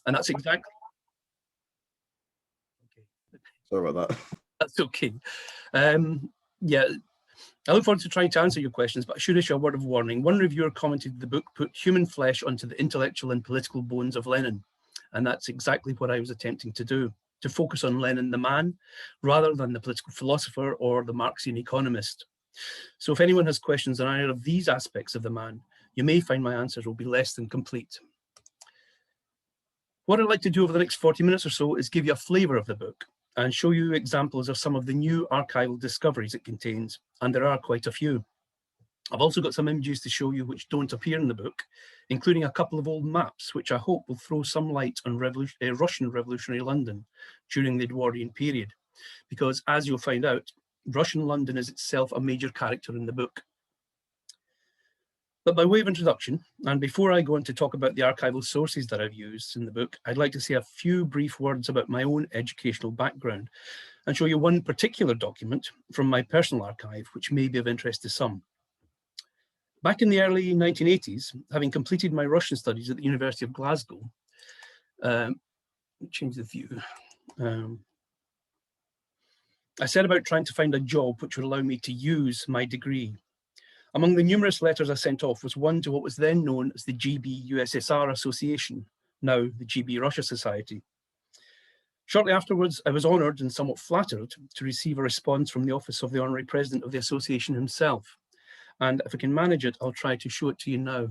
And that's exactly. Okay. Sorry about that. That's okay. Yeah, I look forward to trying to answer your questions, but I should issue a word of warning. One reviewer commented the book put human flesh onto the intellectual and political bones of Lenin. And that's exactly what I was attempting to do, to focus on Lenin the man, rather than the political philosopher or the Marxian economist. So if anyone has questions on either of these aspects of the man, you may find my answers will be less than complete. What I'd like to do over the next 40 minutes or so is give you a flavour of the book and show you examples of some of the new archival discoveries it contains, and there are quite a few. I've also got some images to show you which don't appear in the book, including a couple of old maps, which I hope will throw some light on Russian revolutionary London during the Edwardian period, because as you'll find out, Russian London is itself a major character in the book. But by way of introduction, and before I go on to talk about the archival sources that I've used in the book, I'd like to say a few brief words about my own educational background and show you one particular document from my personal archive, which may be of interest to some. Back in the early 1980s, having completed my Russian studies at the University of Glasgow, change the view. I set about trying to find a job which would allow me to use my degree. Among the numerous letters I sent off was one to what was then known as the GB USSR Association, now the GB Russia Society. Shortly afterwards, I was honoured and somewhat flattered to receive a response from the office of the Honorary President of the Association himself. And if I can manage it, I'll try to show it to you now.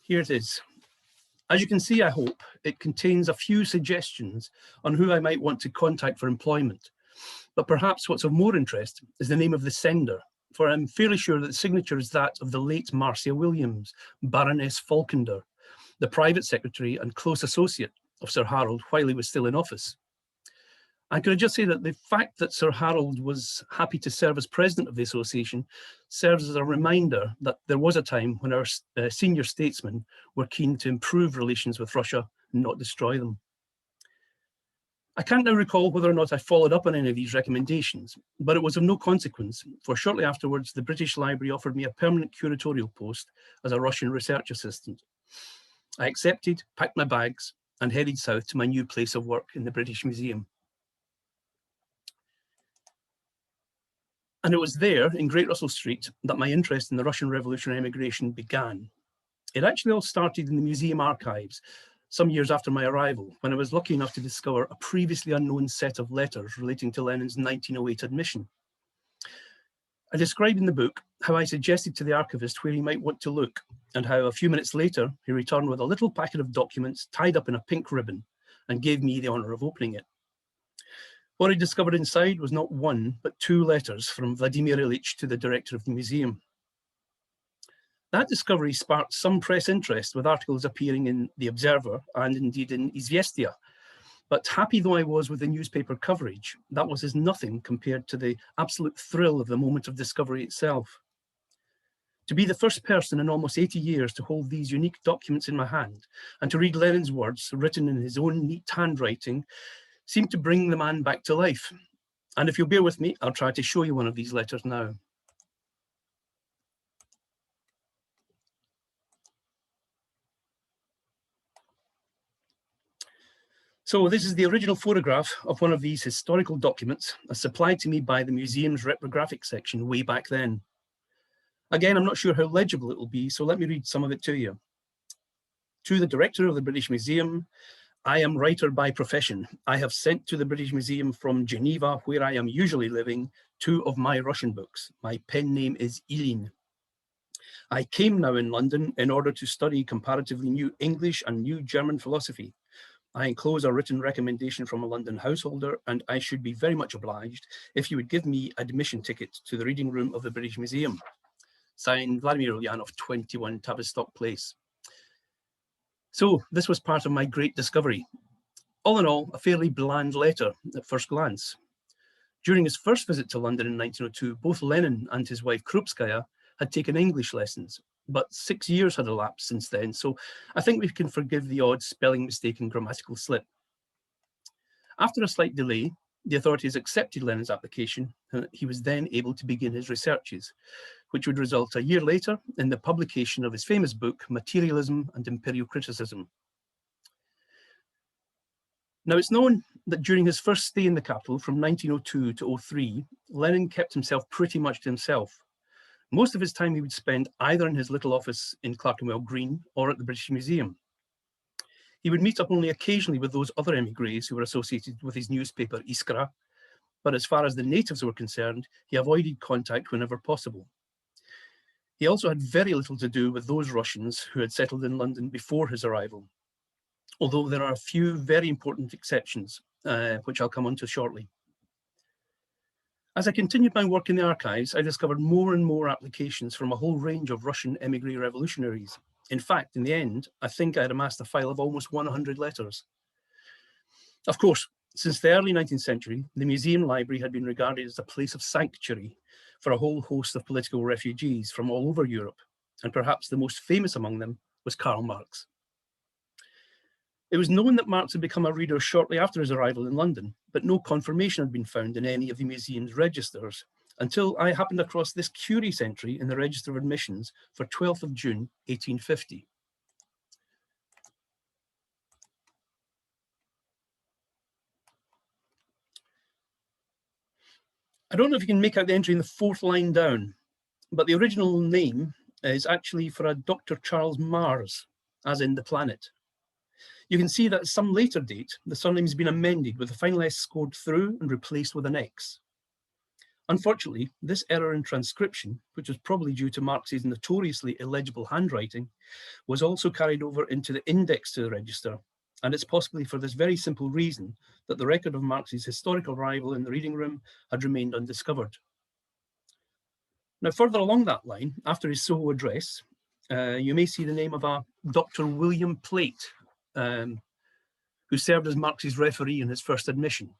Here it is. As you can see, I hope, it contains a few suggestions on who I might want to contact for employment. But perhaps what's of more interest is the name of the sender, for I'm fairly sure that the signature is that of the late Marcia Williams, Baroness Falkender, the private secretary and close associate of Sir Harold while he was still in office. And could I just say that the fact that Sir Harold was happy to serve as president of the association serves as a reminder that there was a time when our senior statesmen were keen to improve relations with Russia and not destroy them. I can't now recall whether or not I followed up on any of these recommendations, but it was of no consequence, for shortly afterwards, the British Library offered me a permanent curatorial post as a Russian research assistant. I accepted, packed my bags, and headed south to my new place of work in the British Museum. And it was there, in Great Russell Street, that my interest in the Russian revolutionary emigration began. It actually all started in the museum archives, some years after my arrival, when I was lucky enough to discover a previously unknown set of letters relating to Lenin's 1908 admission. I described in the book how I suggested to the archivist where he might want to look, and how a few minutes later, he returned with a little packet of documents tied up in a pink ribbon and gave me the honour of opening it. What I discovered inside was not one, but two letters from Vladimir Ilyich to the director of the museum. That discovery sparked some press interest, with articles appearing in The Observer and indeed in Izvestia. But happy though I was with the newspaper coverage, that was as nothing compared to the absolute thrill of the moment of discovery itself. To be the first person in almost 80 years to hold these unique documents in my hand and to read Lenin's words written in his own neat handwriting seemed to bring the man back to life. And if you'll bear with me, I'll try to show you one of these letters now. So this is the original photograph of one of these historical documents as supplied to me by the museum's reprographic section way back then. Again, I'm not sure how legible it will be, so let me read some of it to you. To the director of the British Museum, I am writer by profession. I have sent to the British Museum from Geneva, where I am usually living, 2 of my Russian books. My pen name is Ilin. I came now in London in order to study comparatively new English and new German philosophy. I enclose a written recommendation from a London householder, and I should be very much obliged if you would give me admission ticket to the reading room of the British Museum. Signed, Vladimir Ulyanov, 21 Tavistock Place. So this was part of my great discovery. All in all, a fairly bland letter at first glance. During his first visit to London in 1902, both Lenin and his wife Krupskaya had taken English lessons, but 6 years had elapsed since then, so I think we can forgive the odd spelling mistake and grammatical slip. After a slight delay, the authorities accepted Lenin's application, and he was then able to begin his researches, which would result a year later in the publication of his famous book, Materialism and Imperial Criticism. Now, it's known that during his first stay in the capital from 1902 to 03, Lenin kept himself pretty much to himself. Most of his time he would spend either in his little office in Clerkenwell Green or at the British Museum. He would meet up only occasionally with those other emigres who were associated with his newspaper Iskra, but as far as the natives were concerned, he avoided contact whenever possible. He also had very little to do with those Russians who had settled in London before his arrival, although there are a few very important exceptions, which I'll come on to shortly. As I continued my work in the archives, I discovered more and more applications from a whole range of Russian emigre revolutionaries. In fact, in the end, I think I had amassed a file of almost 100 letters. Of course, since the early 19th century, the museum library had been regarded as a place of sanctuary for a whole host of political refugees from all over Europe, and perhaps the most famous among them was Karl Marx. It was known that Marx had become a reader shortly after his arrival in London, but no confirmation had been found in any of the museum's registers until I happened across this curious entry in the Register of Admissions for 12th of June, 1850. I don't know if you can make out the entry in the fourth line down, but the original name is actually for a Dr. Charles Mars, as in the planet. You can see that at some later date, the surname has been amended with the final S scored through and replaced with an X. Unfortunately, this error in transcription, which was probably due to Marx's notoriously illegible handwriting, was also carried over into the index to the register, and it's possibly for this very simple reason that the record of Marx's historical arrival in the reading room had remained undiscovered. Now, further along that line, after his Soho address, you may see the name of a Dr. William Plate, who served as Marx's referee in his first admission.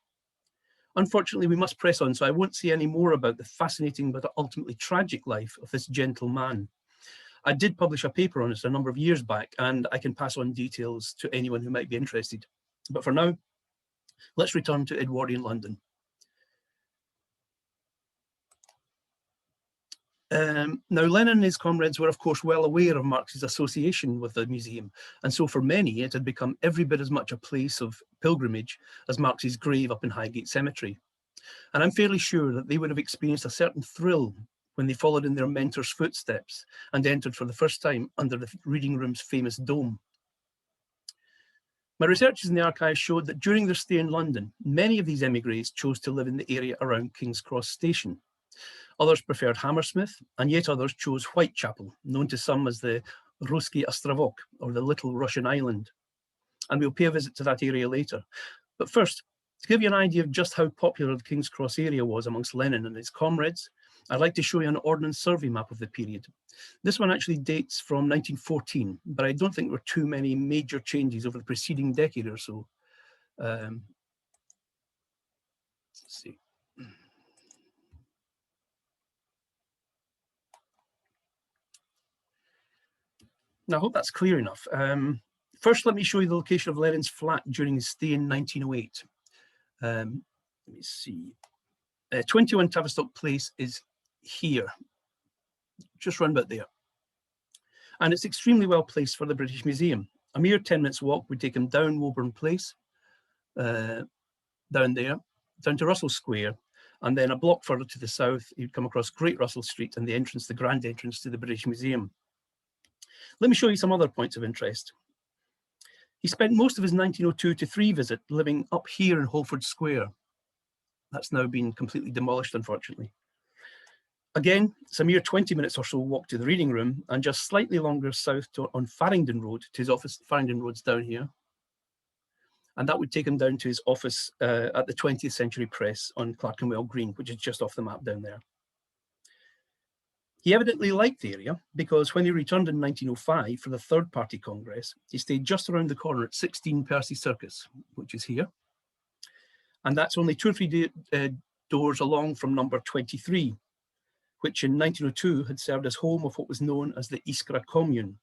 Unfortunately, we must press on, so I won't say any more about the fascinating but ultimately tragic life of this gentle man. I did publish a paper on it a number of years back, and I can pass on details to anyone who might be interested. But for now, let's return to Edwardian London. Now, Lenin and his comrades were, of course, well aware of Marx's association with the museum, and so for many, it had become every bit as much a place of pilgrimage as Marx's grave up in Highgate Cemetery. And I'm fairly sure that they would have experienced a certain thrill when they followed in their mentor's footsteps and entered for the first time under the reading room's famous dome. My researches in the archives showed that during their stay in London, many of these emigres chose to live in the area around King's Cross Station. Others preferred Hammersmith, and yet others chose Whitechapel, known to some as the Ruski Ostrovok, or the Little Russian Island. And we'll pay a visit to that area later. But first, to give you an idea of just how popular the King's Cross area was amongst Lenin and his comrades, I'd like to show you an Ordnance Survey map of the period. This one actually dates from 1914, but I don't think there were too many major changes over the preceding decade or so. Let's see. Now, I hope that's clear enough. First, let me show you the location of Lenin's flat during his stay in 1908. Let me see. 21 Tavistock Place is here, just round about there. And it's extremely well placed for the British Museum. A mere 10 minutes walk would take him down Woburn Place, down there, down to Russell Square, and then a block further to the south, you'd come across Great Russell Street and the entrance, the grand entrance to the British Museum. Let me show you some other points of interest. He spent most of his 1902-3 visit living up here in Holford Square. That's now been completely demolished, unfortunately. Again, it's a mere 20 minutes or so walk to the reading room, and just slightly longer south on Farringdon Road to his office. Farringdon Road's down here. And that would take him down to his office at the 20th Century Press on Clerkenwell Green, which is just off the map down there. He evidently liked the area because when he returned in 1905 for the Third Party Congress, he stayed just around the corner at 16 Percy Circus, which is here. And that's only 2 or 3 doors along from number 23, which in 1902 had served as home of what was known as the Iskra Commune.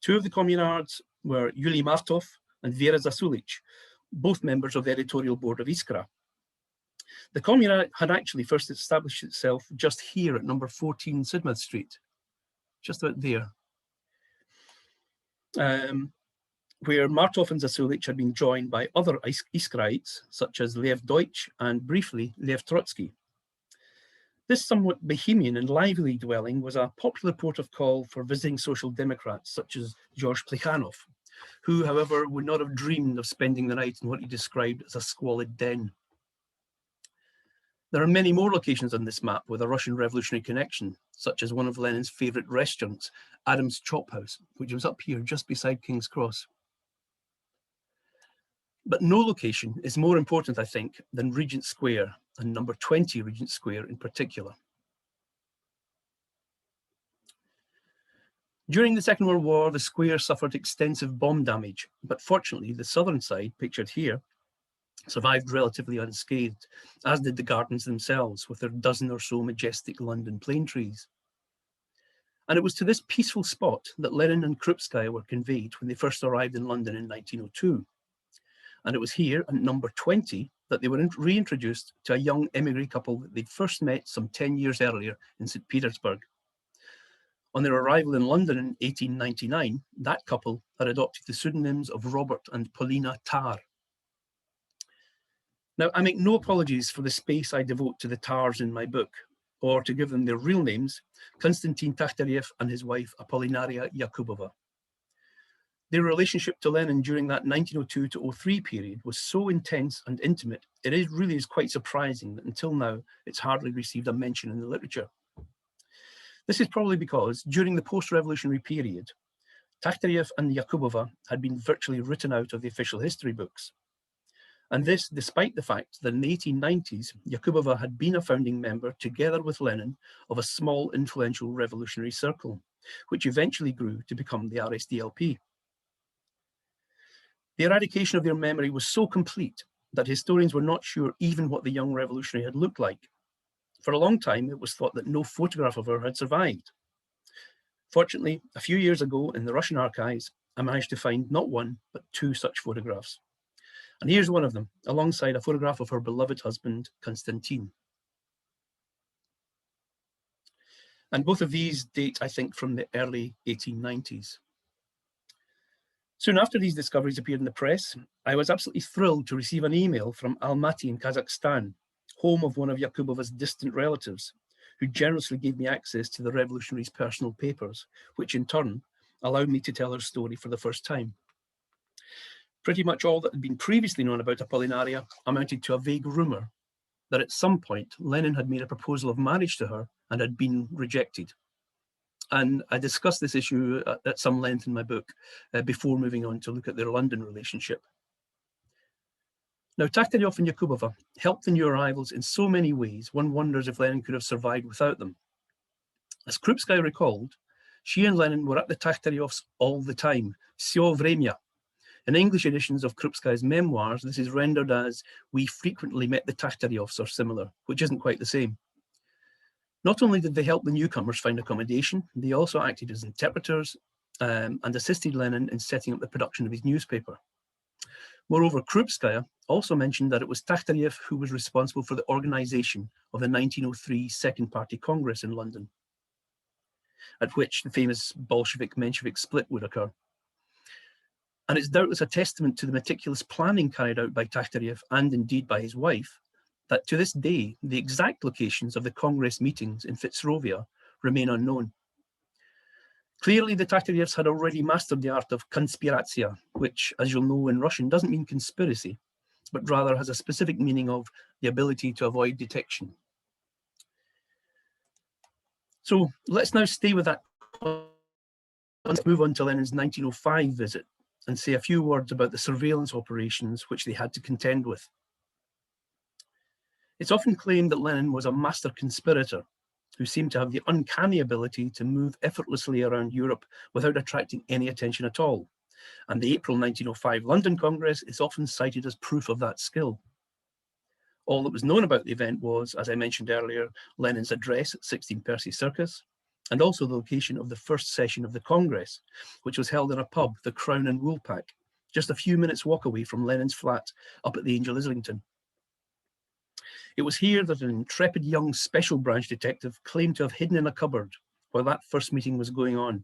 2 of the communards were Yuli Martov and Vera Zasulich, both members of the editorial board of Iskra. The commune had actually first established itself just here at number 14 Sidmouth Street, just about there, where Martov and Zasulich had been joined by other Iskraites, such as Lev Deutsch and briefly Lev Trotsky. This somewhat bohemian and lively dwelling was a popular port of call for visiting social democrats such as George Plekhanov, who, however, would not have dreamed of spending the night in what he described as a squalid den. There are many more locations on this map with a Russian revolutionary connection, such as one of Lenin's favourite restaurants, Adam's Chop House, which was up here just beside King's Cross. But no location is more important, I think, than Regent Square, and number 20 Regent Square in particular. During the Second World War, the square suffered extensive bomb damage, but fortunately the southern side, pictured here, survived relatively unscathed, as did the gardens themselves, with their dozen or so majestic London plane trees. And it was to this peaceful spot that Lenin and Krupskaya were conveyed when they first arrived in London in 1902. And it was here, at number 20, that they were reintroduced to a young emigre couple that they'd first met some 10 years earlier in St. Petersburg. On their arrival in London in 1899, that couple had adopted the pseudonyms of Robert and Paulina Tar. Now, I make no apologies for the space I devote to the Tars in my book, or to give them their real names, Konstantin Takhtariev and his wife Apollinaria Yakubova. Their relationship to Lenin during that 1902 to 03 period was so intense and intimate, it really is quite surprising that until now, it's hardly received a mention in the literature. This is probably because during the post-revolutionary period, Takhtariev and Yakubova had been virtually written out of the official history books. And this, despite the fact that in the 1890s, Yakubova had been a founding member, together with Lenin, of a small influential revolutionary circle, which eventually grew to become the RSDLP. The eradication of their memory was so complete that historians were not sure even what the young revolutionary had looked like. For a long time, it was thought that no photograph of her had survived. Fortunately, a few years ago in the Russian archives, I managed to find not one, but two such photographs. And here's one of them, alongside a photograph of her beloved husband, Konstantin. And both of these date, I think, from the early 1890s. Soon after these discoveries appeared in the press, I was absolutely thrilled to receive an email from Almaty in Kazakhstan, home of one of Yakubova's distant relatives, who generously gave me access to the revolutionary's personal papers, which in turn allowed me to tell her story for the first time. Pretty much all that had been previously known about Apollinaria amounted to a vague rumour that at some point Lenin had made a proposal of marriage to her and had been rejected. And I discussed this issue at some length in my book before moving on to look at their London relationship. Now, Takhtariev and Yakubova helped the new arrivals in so many ways, one wonders if Lenin could have survived without them. As Krupskaya recalled, she and Lenin were at the Takhtarievs all the time, всё время. In English editions of Krupskaya's memoirs, this is rendered as, we frequently met the Takhtarievs or similar, which isn't quite the same. Not only did they help the newcomers find accommodation, they also acted as interpreters and assisted Lenin in setting up the production of his newspaper. Moreover, Krupskaya also mentioned that it was Takhtariev who was responsible for the organisation of the 1903 Second Party Congress in London, at which the famous Bolshevik-Menshevik split would occur. And it's doubtless a testament to the meticulous planning carried out by Takhtariev and indeed by his wife, that to this day, the exact locations of the Congress meetings in Fitzrovia remain unknown. Clearly, the Takhtarievs had already mastered the art of konspiracja, which, as you'll know in Russian, doesn't mean conspiracy, but rather has a specific meaning of the ability to avoid detection. So let's now stay with that. Let's move on to Lenin's 1905 visit and say a few words about the surveillance operations which they had to contend with. It's often claimed that Lenin was a master conspirator who seemed to have the uncanny ability to move effortlessly around Europe without attracting any attention at all. And the April 1905 London Congress is often cited as proof of that skill. All that was known about the event was, as I mentioned earlier, Lenin's address at 16 Percy Circus, and also the location of the first session of the Congress, which was held in a pub, the Crown and Woolpack, just a few minutes walk away from Lenin's flat up at the Angel Islington. It was here that an intrepid young special branch detective claimed to have hidden in a cupboard while that first meeting was going on.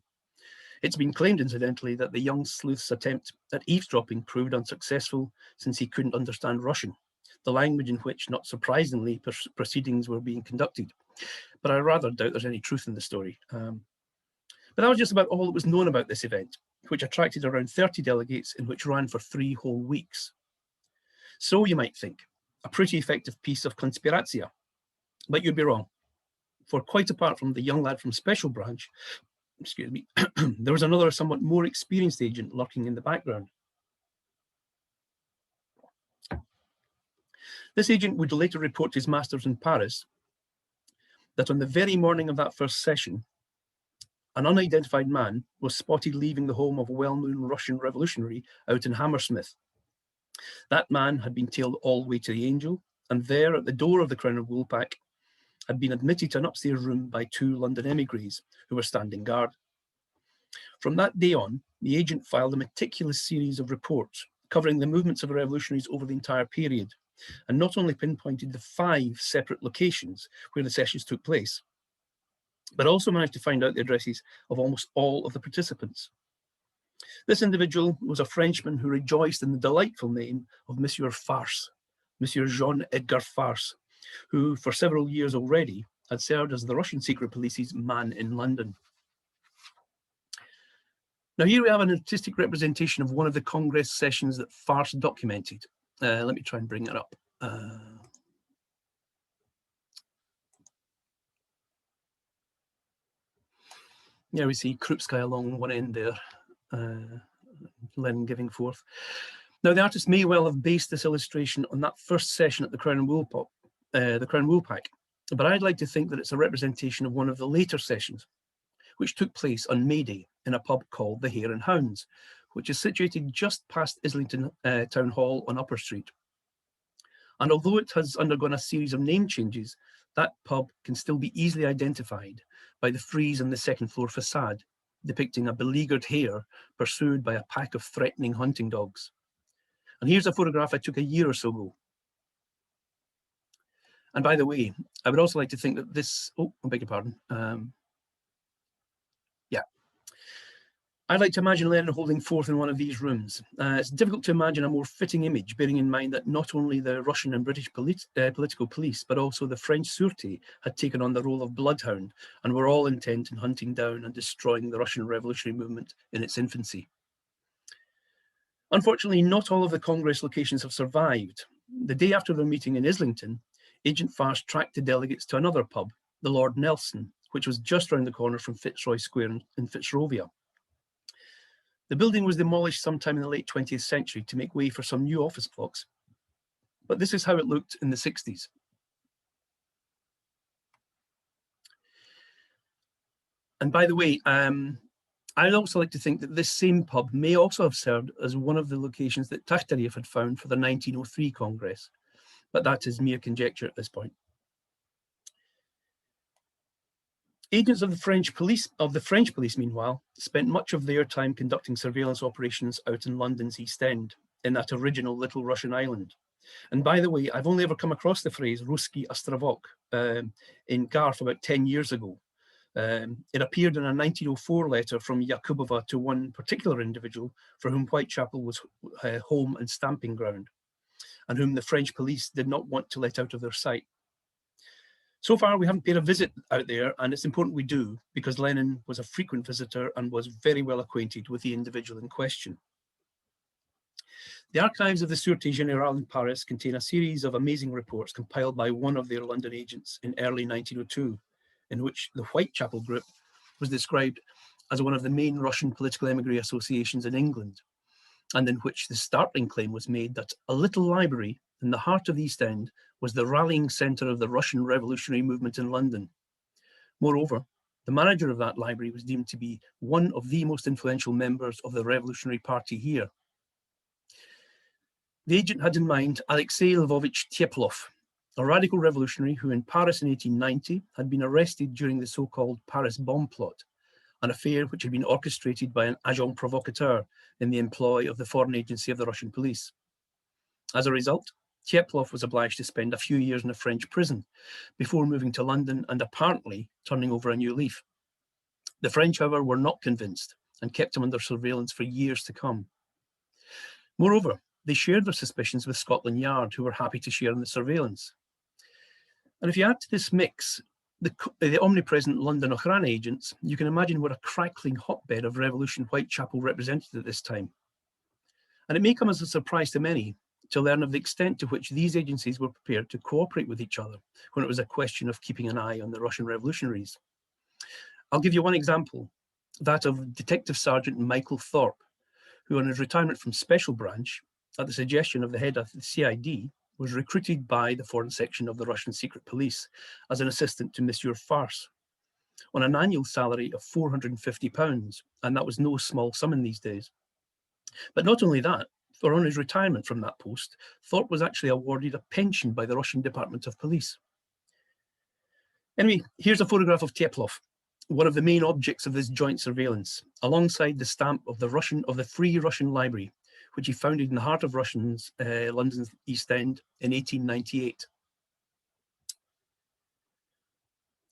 It's been claimed, incidentally, that the young sleuth's attempt at eavesdropping proved unsuccessful since he couldn't understand Russian, the language in which, not surprisingly, proceedings were being conducted. But I rather doubt there's any truth in the story. But that was just about all that was known about this event, which attracted around 30 delegates and which ran for 3 whole weeks. So you might think, a pretty effective piece of conspiratio, but you'd be wrong. For quite apart from the young lad from Special Branch, excuse me, there was another somewhat more experienced agent lurking in the background. This agent would later report to his masters in Paris that on the very morning of that first session, an unidentified man was spotted leaving the home of a well-known Russian revolutionary out in Hammersmith. That man had been tailed all the way to the Angel, and there at the door of the Crown and Woolpack had been admitted to an upstairs room by 2 London emigres who were standing guard. From that day on, the agent filed a meticulous series of reports covering the movements of the revolutionaries over the entire period, and not only pinpointed the 5 separate locations where the sessions took place, but also managed to find out the addresses of almost all of the participants. This individual was a Frenchman who rejoiced in the delightful name of Monsieur Farce, Monsieur Jean-Edgar Farce, who for several years already had served as the Russian secret police's man in London. Now here we have an artistic representation of one of the Congress sessions that Farce documented. Let me try and bring it up. Yeah, we see Krupskaya along one end there, Lenin giving forth. Now, the artist may well have based this illustration on that first session at the Crown and Woolpack, but I'd like to think that it's a representation of one of the later sessions, which took place on May Day in a pub called the Hare and Hounds, which is situated just past Islington Town Hall on Upper Street. And although it has undergone a series of name changes, that pub can still be easily identified by the frieze on the second floor facade, depicting a beleaguered hare pursued by a pack of threatening hunting dogs. And here's a photograph I took a year or so ago. And by the way, I would also like to think that this, oh, I beg your pardon. I'd like to imagine Lenin holding forth in one of these rooms. It's difficult to imagine a more fitting image, bearing in mind that not only the Russian and British political police, but also the French Sûreté had taken on the role of bloodhound and were all intent in hunting down and destroying the Russian revolutionary movement in its infancy. Unfortunately, not all of the Congress locations have survived. The day after their meeting in Islington, Agent Farce tracked the delegates to another pub, the Lord Nelson, which was just round the corner from Fitzroy Square in Fitzrovia. The building was demolished sometime in the late 20th century to make way for some new office blocks. But this is how it looked in the 60s. And by the way, I'd also like to think that this same pub may also have served as one of the locations that Takhtarev had found for the 1903 Congress, but that is mere conjecture at this point. Agents of the French police, meanwhile, spent much of their time conducting surveillance operations out in London's East End, in that original little Russian island. And by the way, I've only ever come across the phrase Ruski Ostrovok in Garth about 10 years ago. It appeared in a 1904 letter from Yakubova to one particular individual for whom Whitechapel was home and stamping ground, and whom the French police did not want to let out of their sight. So far, we haven't paid a visit out there, and it's important we do, because Lenin was a frequent visitor and was very well acquainted with the individual in question. The archives of the Sûreté Générale in Paris contain a series of amazing reports compiled by one of their London agents in early 1902, in which the Whitechapel group was described as one of the main Russian political emigre associations in England, and in which the startling claim was made that a little library in the heart of the East End was the rallying centre of the Russian revolutionary movement in London. Moreover, the manager of that library was deemed to be one of the most influential members of the Revolutionary Party here. The agent had in mind Alexei Lvovich Teplov, a radical revolutionary who in Paris in 1890 had been arrested during the so-called Paris bomb plot, an affair which had been orchestrated by an agent provocateur in the employ of the Foreign Agency of the Russian police. As a result, Tieplov was obliged to spend a few years in a French prison before moving to London and apparently turning over a new leaf. The French, however, were not convinced and kept him under surveillance for years to come. Moreover, they shared their suspicions with Scotland Yard, who were happy to share in the surveillance. And if you add to this mix the omnipresent London ARRN agents, you can imagine what a crackling hotbed of revolution Whitechapel represented at this time. And it may come as a surprise to many to learn of the extent to which these agencies were prepared to cooperate with each other when it was a question of keeping an eye on the Russian revolutionaries. I'll give you one example, that of Detective Sergeant Michael Thorpe, who on his retirement from Special Branch, at the suggestion of the head of the CID, was recruited by the foreign section of the Russian secret police as an assistant to Monsieur Farce on an annual salary of £450, and that was no small sum in these days. But not only that, for on his retirement from that post, Thorpe was actually awarded a pension by the Russian Department of Police. Anyway, here's a photograph of Tieplov, one of the main objects of this joint surveillance, alongside the stamp of the Free Russian Library, which he founded in the heart of London's East End in 1898.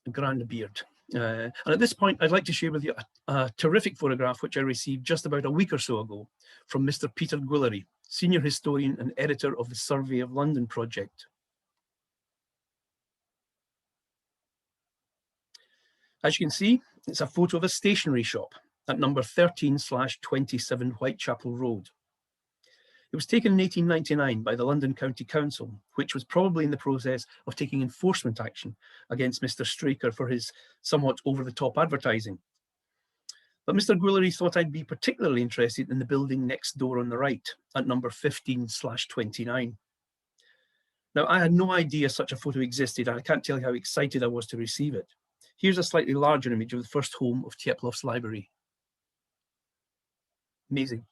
A grand beard. And at this point, I'd like to share with you a terrific photograph which I received just about a week or so ago from Mr. Peter Guillery, senior historian and editor of the Survey of London project. As you can see, it's a photo of a stationery shop at number 13/27 Whitechapel Road. It was taken in 1899 by the London County Council, which was probably in the process of taking enforcement action against Mr. Straker for his somewhat over-the-top advertising. But Mr. Guillery thought I'd be particularly interested in the building next door on the right at number 15/29. Now, I had no idea such a photo existed, and I can't tell you how excited I was to receive it. Here's a slightly larger image of the first home of Tieplov's library. Amazing.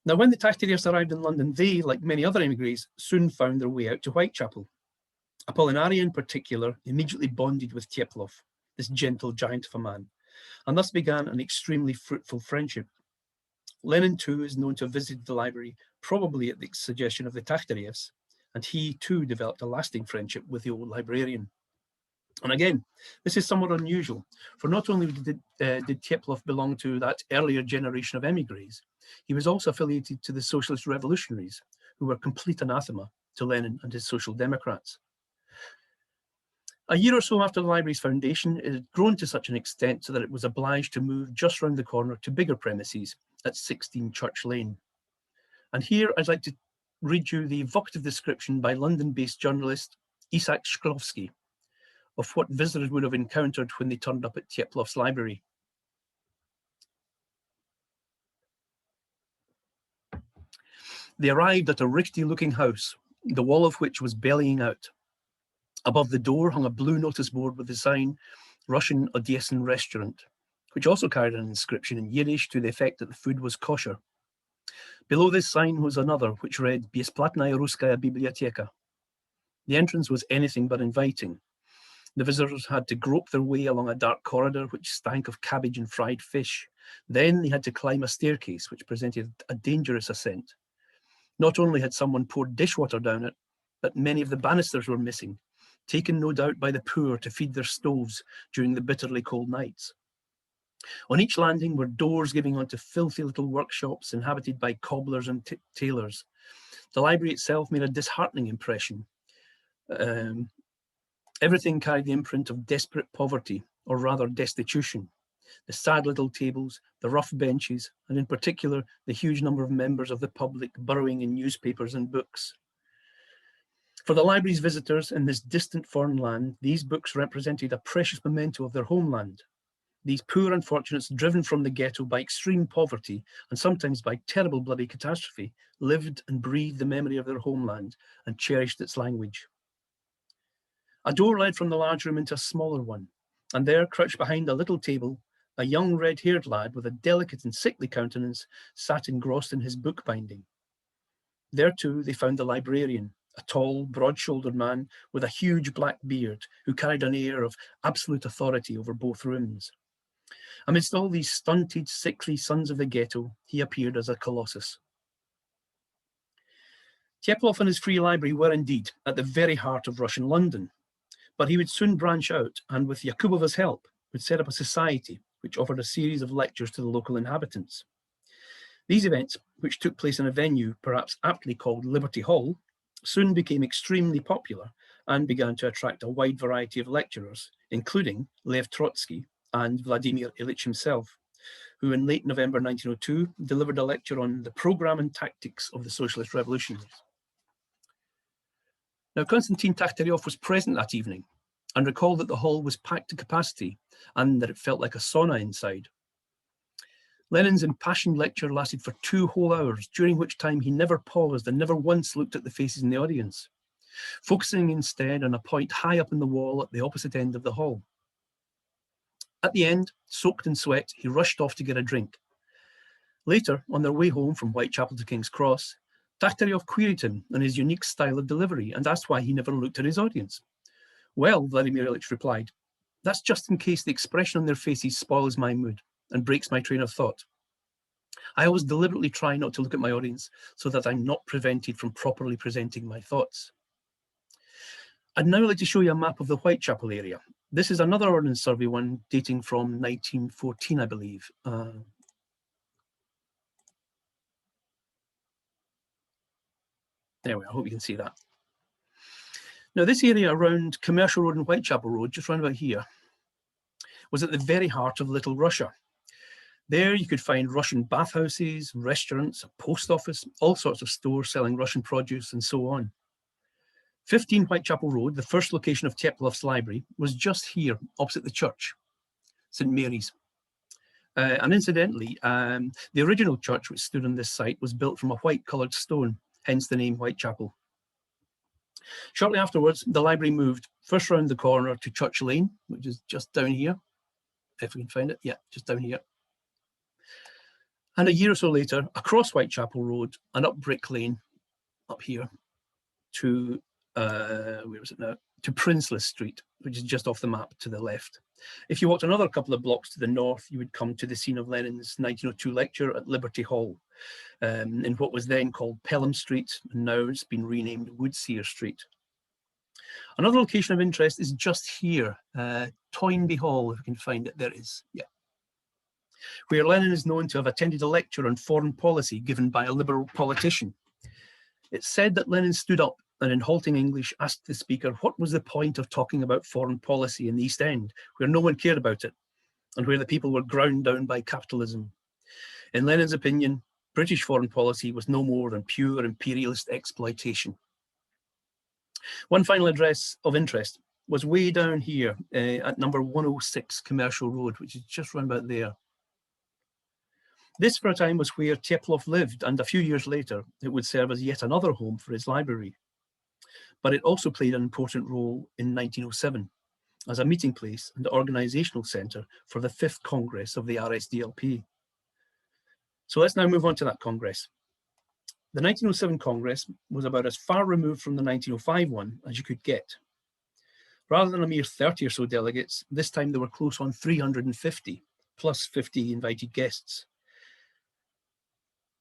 Now, when the Tauris arrived in London, they, like many other emigres, soon found their way out to Whitechapel. Apollinaria, in particular, immediately bonded with Tieplov, this gentle giant of a man, and thus began an extremely fruitful friendship. Lenin, too, is known to have visited the library, probably at the suggestion of the Tauris, and he, too, developed a lasting friendship with the old librarian. And again, this is somewhat unusual, for not only did Tieplov belong to that earlier generation of emigres, he was also affiliated to the socialist revolutionaries, who were complete anathema to Lenin and his social democrats. A year or so after the library's foundation, it had grown to such an extent so that it was obliged to move just round the corner to bigger premises at 16 Church Lane. And here I'd like to read you the evocative description by London-based journalist Isak Shklovsky of what visitors would have encountered when they turned up at Tieplov's library. They arrived at a rickety-looking house, the wall of which was bellying out. Above the door hung a blue notice board with the sign, Russian Odessan Restaurant, which also carried an inscription in Yiddish to the effect that the food was kosher. Below this sign was another, which read, Besplatnaya Ruskaya Biblioteka. The entrance was anything but inviting. The visitors had to grope their way along a dark corridor which stank of cabbage and fried fish. Then they had to climb a staircase which presented a dangerous ascent. Not only had someone poured dishwater down it, but many of the banisters were missing, taken no doubt by the poor to feed their stoves during the bitterly cold nights. On each landing were doors giving onto filthy little workshops inhabited by cobblers and tailors. The library itself made a disheartening impression. Everything carried the imprint of desperate poverty, or rather destitution. The sad little tables, the rough benches, and in particular, the huge number of members of the public burrowing in newspapers and books. For the library's visitors in this distant foreign land, these books represented a precious memento of their homeland. These poor unfortunates, driven from the ghetto by extreme poverty and sometimes by terrible bloody catastrophe, lived and breathed the memory of their homeland and cherished its language. A door led from the large room into a smaller one, and there, crouched behind a little table, a young red-haired lad with a delicate and sickly countenance sat engrossed in his book-binding. There too they found the librarian, a tall, broad-shouldered man with a huge black beard who carried an air of absolute authority over both rooms. Amidst all these stunted, sickly sons of the ghetto, he appeared as a colossus. Teplov and his free library were indeed at the very heart of Russian London, but he would soon branch out and, with Yakubova's help, would set up a society which offered a series of lectures to the local inhabitants. These events, which took place in a venue perhaps aptly called Liberty Hall, soon became extremely popular and began to attract a wide variety of lecturers, including Lev Trotsky and Vladimir Ilyich himself, who in late November 1902 delivered a lecture on the programme and tactics of the socialist revolutionaries. Now, Konstantin Taktaryov was present that evening and recalled that the hall was packed to capacity and that it felt like a sauna inside. Lenin's impassioned lecture lasted for 2 whole hours, during which time he never paused and never once looked at the faces in the audience, focusing instead on a point high up in the wall at the opposite end of the hall. At the end, soaked in sweat, he rushed off to get a drink. Later, on their way home from Whitechapel to King's Cross, Taktaryov queried him on his unique style of delivery and asked why he never looked at his audience. Well, Vladimir Ilyich replied, that's just in case the expression on their faces spoils my mood and breaks my train of thought. I always deliberately try not to look at my audience so that I'm not prevented from properly presenting my thoughts. I'd now like to show you a map of the Whitechapel area. This is another Ordnance Survey one dating from 1914, I believe. There we are, I hope you can see that. Now, this area around Commercial Road and Whitechapel Road, just round about here, was at the very heart of Little Russia. There you could find Russian bathhouses, restaurants, a post office, all sorts of stores selling Russian produce and so on. 15 Whitechapel Road, the first location of Teplov's library, was just here, opposite the church, St. Mary's. And incidentally, the original church which stood on this site was built from a white-coloured stone, hence the name Whitechapel. Shortly afterwards, the library moved first round the corner to Church Lane, which is just down here, if we can find it. Yeah, just down here. And a year or so later, across Whitechapel Road and up Brick Lane, up here, to, where is it now? To Princeless Street, which is just off the map to the left. If you walked another couple of blocks to the north, you would come to the scene of Lenin's 1902 lecture at Liberty Hall, in what was then called Pelham Street, and now it's been renamed Woodseer Street. Another location of interest is just here, Toynbee Hall, if you can find it. There it is, yeah. Where Lenin is known to have attended a lecture on foreign policy given by a liberal politician. It's said that Lenin stood up and in halting English asked the speaker what was the point of talking about foreign policy in the East End, where no one cared about it, and where the people were ground down by capitalism. In Lenin's opinion, British foreign policy was no more than pure imperialist exploitation. One final address of interest was way down here at number 106 Commercial Road, which is just round about there. This for a time was where Teplov lived, and a few years later it would serve as yet another home for his library. But it also played an important role in 1907 as a meeting place and organisational centre for the 5th Congress of the RSDLP. So let's now move on to that Congress. The 1907 Congress was about as far removed from the 1905 one as you could get. Rather than a mere 30 or so delegates, this time there were close on 350, plus 50 invited guests.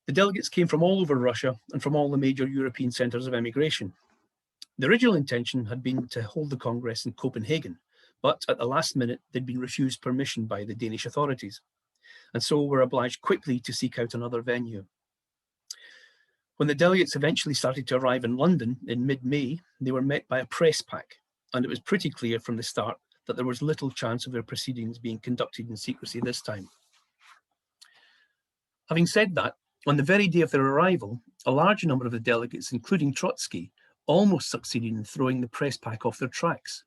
The delegates came from all over Russia and from all the major European centres of emigration. The original intention had been to hold the Congress in Copenhagen, but at the last minute they'd been refused permission by the Danish authorities, and so were obliged quickly to seek out another venue. When the delegates eventually started to arrive in London in mid-May, they were met by a press pack, and it was pretty clear from the start that there was little chance of their proceedings being conducted in secrecy this time. Having said that, on the very day of their arrival, a large number of the delegates, including Trotsky, almost succeeded in throwing the press pack off their tracks.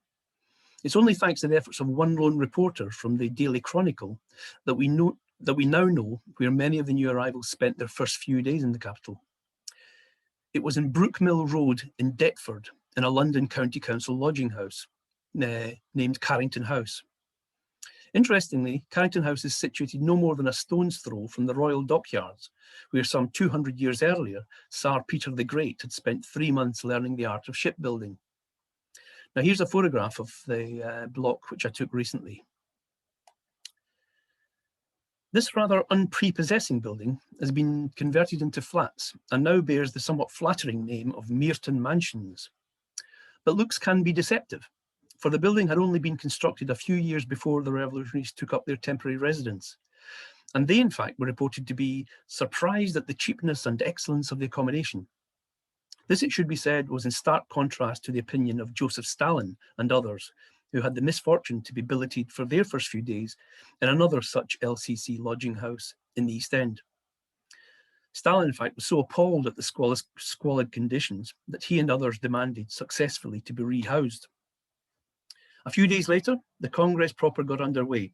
It's only thanks to the efforts of one lone reporter from the Daily Chronicle that we now know where many of the new arrivals spent their first few days in the capital. It was in Brookmill Road in Deptford, in a London County Council lodging house named Carrington House. Interestingly, Carrington House is situated no more than a stone's throw from the Royal Dockyards, where some 200 years earlier, Tsar Peter the Great had spent 3 months learning the art of shipbuilding. Now here's a photograph of the block which I took recently. This rather unprepossessing building has been converted into flats and now bears the somewhat flattering name of Meerton Mansions. But looks can be deceptive, for the building had only been constructed a few years before the revolutionaries took up their temporary residence. And they, in fact, were reported to be surprised at the cheapness and excellence of the accommodation. This, it should be said, was in stark contrast to the opinion of Joseph Stalin and others, who had the misfortune to be billeted for their first few days in another such LCC lodging house in the East End. Stalin, in fact, was so appalled at the squalid conditions that he and others demanded successfully to be rehoused. A few days later, the Congress proper got underway,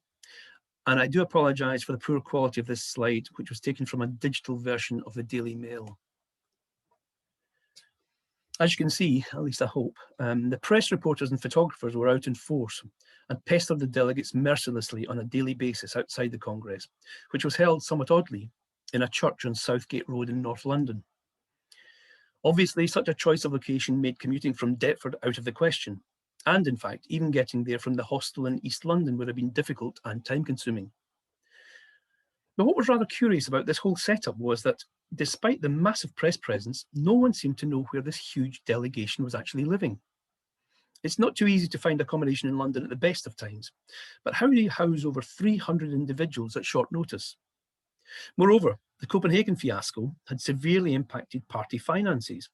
and I do apologise for the poor quality of this slide, which was taken from a digital version of the Daily Mail. As you can see, at least I hope, the press reporters and photographers were out in force and pestered the delegates mercilessly on a daily basis outside the Congress, which was held somewhat oddly in a church on Southgate Road in North London. Obviously, such a choice of location made commuting from Deptford out of the question, and in fact, even getting there from the hostel in East London would have been difficult and time-consuming. But what was rather curious about this whole setup was that, despite the massive press presence, no one seemed to know where this huge delegation was actually living. It's not too easy to find accommodation in London at the best of times, but how do you house over 300 individuals at short notice? Moreover, the Copenhagen fiasco had severely impacted party finances,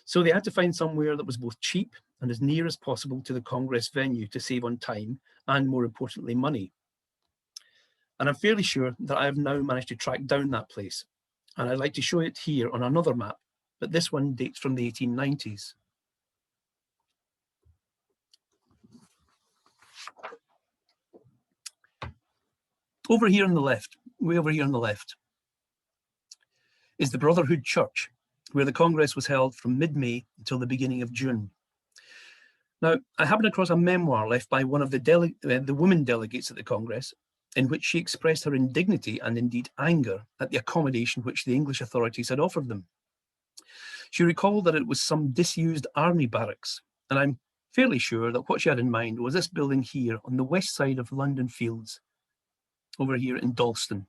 so they had to find somewhere that was both cheap and as near as possible to the Congress venue to save on time and, more importantly, money. And I'm fairly sure that I have now managed to track down that place, and I'd like to show it here on another map, but this one dates from the 1890s. Over here on the left, way over here on the left, is the Brotherhood Church, where the Congress was held from mid-May until the beginning of June. Now, I happened across a memoir left by one of the women delegates at the Congress, in which she expressed her indignity and indeed anger at the accommodation which the English authorities had offered them. She recalled that it was some disused army barracks, and I'm fairly sure that what she had in mind was this building here on the west side of London Fields, over here in Dalston.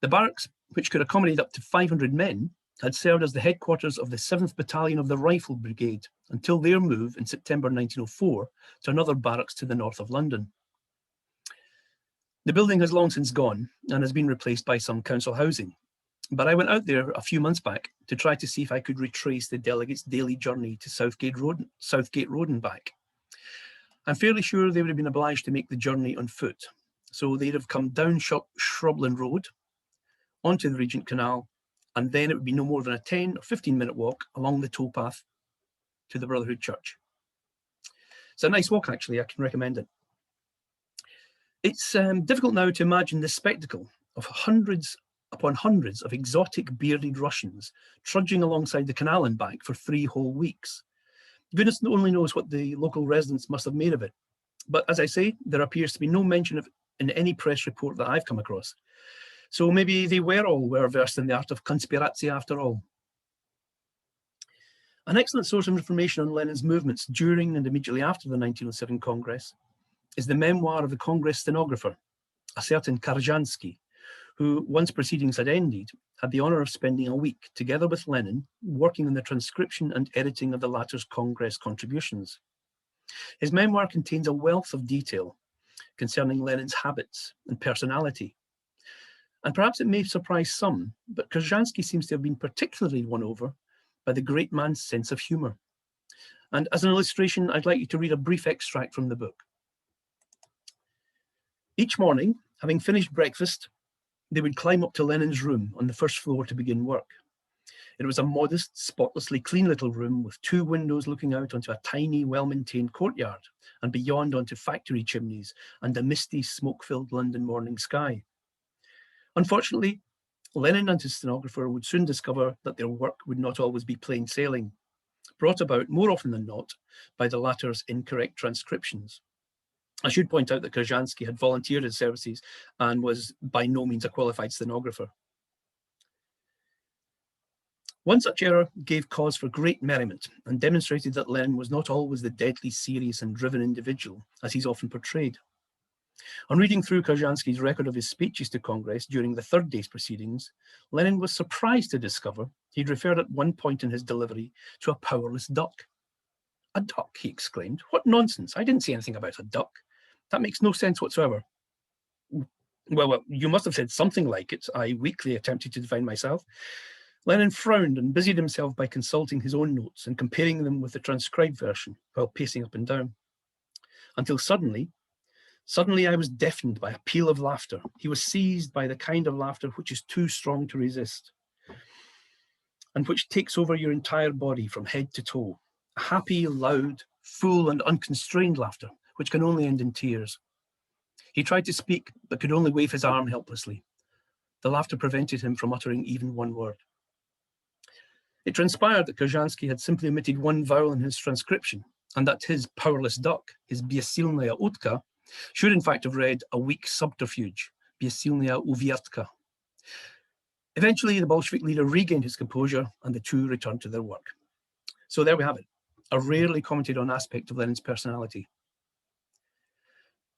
The barracks, which could accommodate up to 500 men, had served as the headquarters of the 7th Battalion of the Rifle Brigade until their move in September 1904 to another barracks to the north of London. The building has long since gone and has been replaced by some council housing, but I went out there a few months back to try to see if I could retrace the delegates' daily journey to Southgate Road and back. I'm fairly sure they would have been obliged to make the journey on foot, so they'd have come down Shrubland Road, onto the Regent Canal, and then it would be no more than a 10 or 15-minute walk along the towpath to the Brotherhood Church. It's a nice walk, actually. I can recommend it. It's difficult now to imagine the spectacle of hundreds upon hundreds of exotic bearded Russians trudging alongside the canal and back for 3 whole weeks. Goodness only knows what the local residents must have made of it. But as I say, there appears to be no mention of it in any press report that I've come across. So maybe they were all well-versed in the art of conspiracy after all. An excellent source of information on Lenin's movements during and immediately after the 1907 Congress is the memoir of the Congress stenographer, a certain Karzhansky, who, once proceedings had ended, had the honour of spending a week together with Lenin working on the transcription and editing of the latter's Congress contributions. His memoir contains a wealth of detail concerning Lenin's habits and personality. And perhaps it may surprise some, but Karzhansky seems to have been particularly won over by the great man's sense of humour. And as an illustration, I'd like you to read a brief extract from the book. Each morning, having finished breakfast, they would climb up to Lenin's room on the first floor to begin work. It was a modest, spotlessly clean little room with 2 windows looking out onto a tiny, well-maintained courtyard and beyond onto factory chimneys and a misty, smoke-filled London morning sky. Unfortunately, Lenin and his stenographer would soon discover that their work would not always be plain sailing, brought about more often than not by the latter's incorrect transcriptions. I should point out that Karzhansky had volunteered his services and was by no means a qualified stenographer. One such error gave cause for great merriment and demonstrated that Lenin was not always the deadly serious and driven individual as he's often portrayed. On reading through Karzhansky's record of his speeches to Congress during the third day's proceedings, Lenin was surprised to discover he'd referred at one point in his delivery to a powerless duck. "A duck," he exclaimed. "What nonsense! I didn't say anything about a duck. That makes no sense whatsoever." Well, you must have said something like it, I weakly attempted to defend myself. Lenin frowned and busied himself by consulting his own notes and comparing them with the transcribed version while pacing up and down. Until suddenly I was deafened by a peal of laughter. He was seized by the kind of laughter which is too strong to resist and which takes over your entire body from head to toe. A happy, loud, full and unconstrained laughter which can only end in tears. He tried to speak, but could only wave his arm helplessly. The laughter prevented him from uttering even one word. It transpired that Karzhansky had simply omitted one vowel in his transcription, and that his powerless duck, his besilnaya utka, should in fact have read a weak subterfuge, besilnaya uviertka. Eventually, the Bolshevik leader regained his composure, and the two returned to their work. So there we have it, a rarely commented on aspect of Lenin's personality.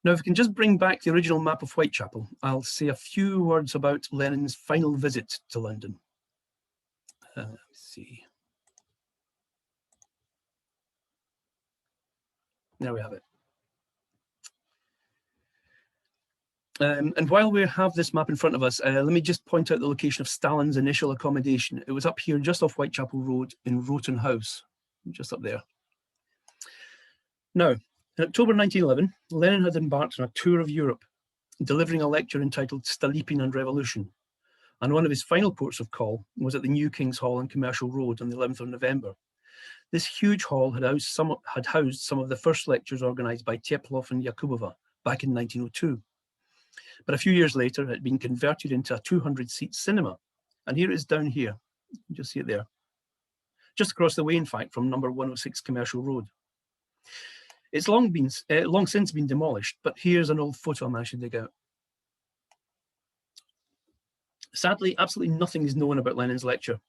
Now, if we can just bring back the original map of Whitechapel, I'll say a few words about Lenin's final visit to London. Let's see. There we have it. And while we have this map in front of us, let me just point out the location of Stalin's initial accommodation. It was up here just off Whitechapel Road in Roton House, just up there. Now, in October 1911, Lenin had embarked on a tour of Europe, delivering a lecture entitled Stolypin and Revolution. And one of his final ports of call was at the New King's Hall on Commercial Road on the 11th of November. This huge hall had housed some of the first lectures organised by Teplov and Yakubova back in 1902. But a few years later, it had been converted into a 200-seat cinema. And here it is down here. You can just see it there. Just across the way, in fact, from number 106 Commercial Road. It's long since been demolished, but here's an old photo I managed to dig out. Sadly, absolutely nothing is known about Lenin's lecture.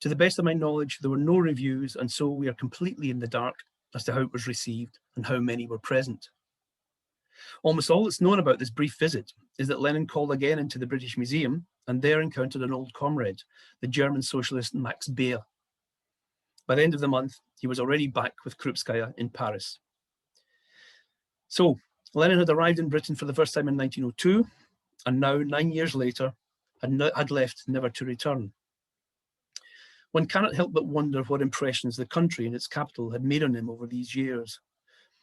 To the best of my knowledge, there were no reviews, and so we are completely in the dark as to how it was received and how many were present. Almost all that's known about this brief visit is that Lenin called again into the British Museum and there encountered an old comrade, the German socialist Max Beer. By the end of the month, he was already back with Krupskaya in Paris. So, Lenin had arrived in Britain for the first time in 1902, and now, 9 years later, had left never to return. One cannot help but wonder what impressions the country and its capital had made on him over these years.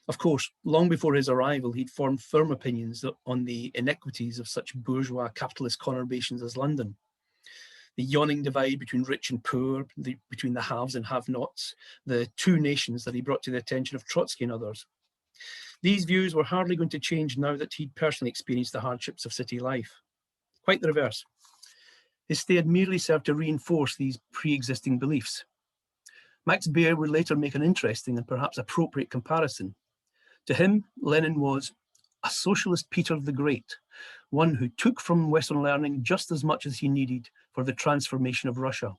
Of course, long before his arrival, he'd formed firm opinions on the inequities of such bourgeois capitalist conurbations as London. The yawning divide between rich and poor, between the haves and have-nots, the two nations that he brought to the attention of Trotsky and others. These views were hardly going to change now that he'd personally experienced the hardships of city life. Quite the reverse. His stay had merely served to reinforce these pre-existing beliefs. Max Beer would later make an interesting and perhaps appropriate comparison. To him, Lenin was a socialist Peter the Great, one who took from Western learning just as much as he needed for the transformation of Russia.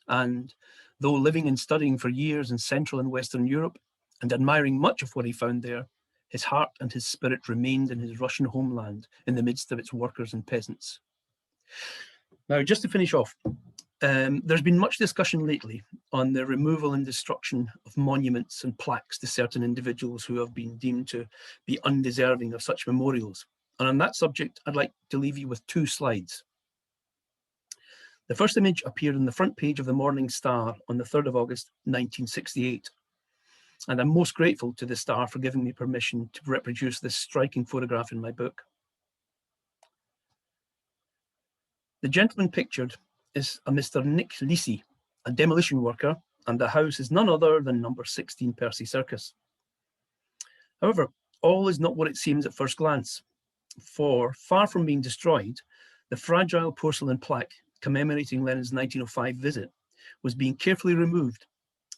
And though living and studying for years in Central and Western Europe and admiring much of what he found there, his heart and his spirit remained in his Russian homeland in the midst of its workers and peasants. Now, just to finish off, there's been much discussion lately on the removal and destruction of monuments and plaques to certain individuals who have been deemed to be undeserving of such memorials. And on that subject, I'd like to leave you with two slides. The first image appeared on the front page of the Morning Star on the 3rd of August, 1968. And I'm most grateful to the Star for giving me permission to reproduce this striking photograph in my book. The gentleman pictured is a Mr. Nick Lisi, a demolition worker, and the house is none other than number 16 Percy Circus. However, all is not what it seems at first glance, for far from being destroyed, the fragile porcelain plaque commemorating Lenin's 1905 visit was being carefully removed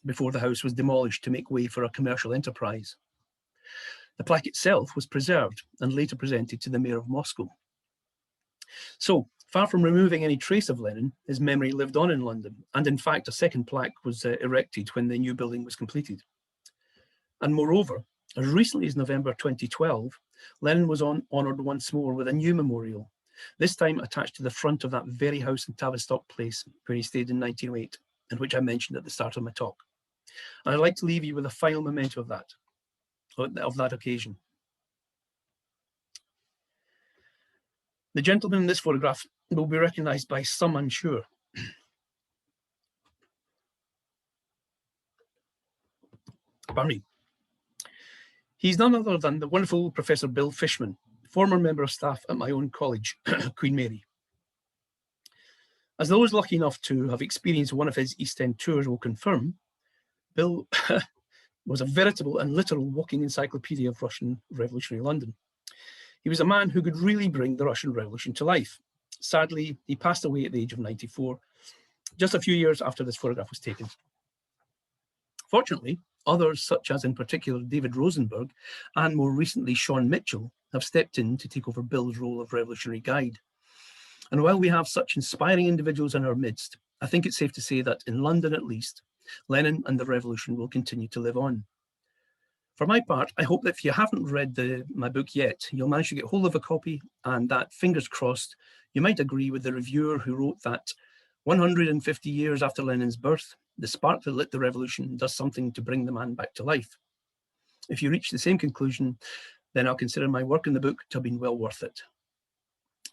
before the house was demolished to make way for a commercial enterprise. The plaque itself was preserved and later presented to the mayor of Moscow. So, far from removing any trace of Lenin, his memory lived on in London, and in fact a second plaque was erected when the new building was completed. And moreover, as recently as November 2012, Lenin was honoured once more with a new memorial, this time attached to the front of that very house in Tavistock Place where he stayed in 1908, and which I mentioned at the start of my talk. And I'd like to leave you with a final memento of that occasion. The gentleman in this photograph will be recognised by some, I'm sure. Pardon me. He's none other than the wonderful Professor Bill Fishman, former member of staff at my own college, Queen Mary. As those lucky enough to have experienced one of his East End tours will confirm, Bill was a veritable and literal walking encyclopedia of Russian revolutionary London. He was a man who could really bring the Russian Revolution to life. Sadly, he passed away at the age of 94, just a few years after this photograph was taken. Fortunately, others, such as in particular David Rosenberg and more recently Sean Mitchell, have stepped in to take over Bill's role of revolutionary guide. And while we have such inspiring individuals in our midst, I think it's safe to say that in London at least, Lenin and the revolution will continue to live on. For my part, I hope that if you haven't read my book yet, you'll manage to get hold of a copy, and that, fingers crossed, you might agree with the reviewer who wrote that 150 years after Lenin's birth, the spark that lit the revolution does something to bring the man back to life. If you reach the same conclusion, then I'll consider my work in the book to have been well worth it.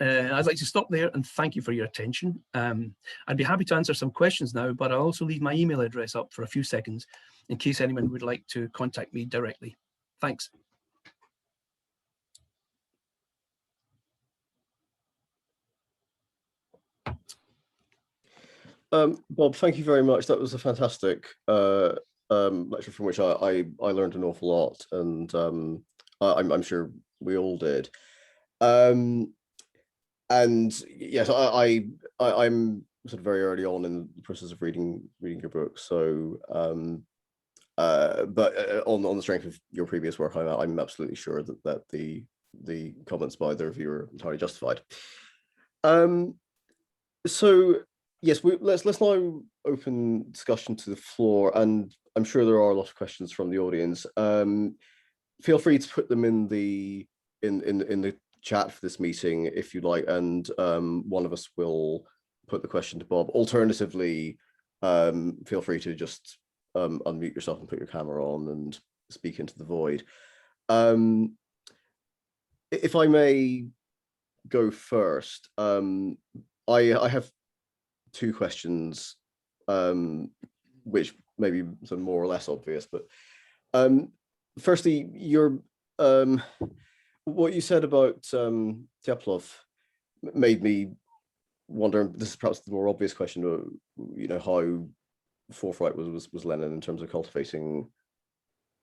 I'd like to stop there and thank you for your attention. I'd be happy to answer some questions now, but I'll also leave my email address up for a few seconds in case anyone would like to contact me directly. Thanks. Bob, thank you very much. That was a fantastic lecture from which I learned an awful lot, and I'm sure we all did. And yes, I'm sort of very early on in the process of reading your book. So, but on the strength of your previous work, I'm absolutely sure that the comments by the reviewer are entirely justified. So yes, let's now open discussion to the floor, and I'm sure there are a lot of questions from the audience. Feel free to put them in the chat for this meeting if you'd like, and one of us will put the question to Bob. Alternatively, feel free to just unmute yourself and put your camera on and speak into the void. If I may go first, I have two questions, which may be sort of more or less obvious, but firstly, what you said about Teplov made me wonder, this is perhaps the more obvious question, how forthright was Lenin in terms of cultivating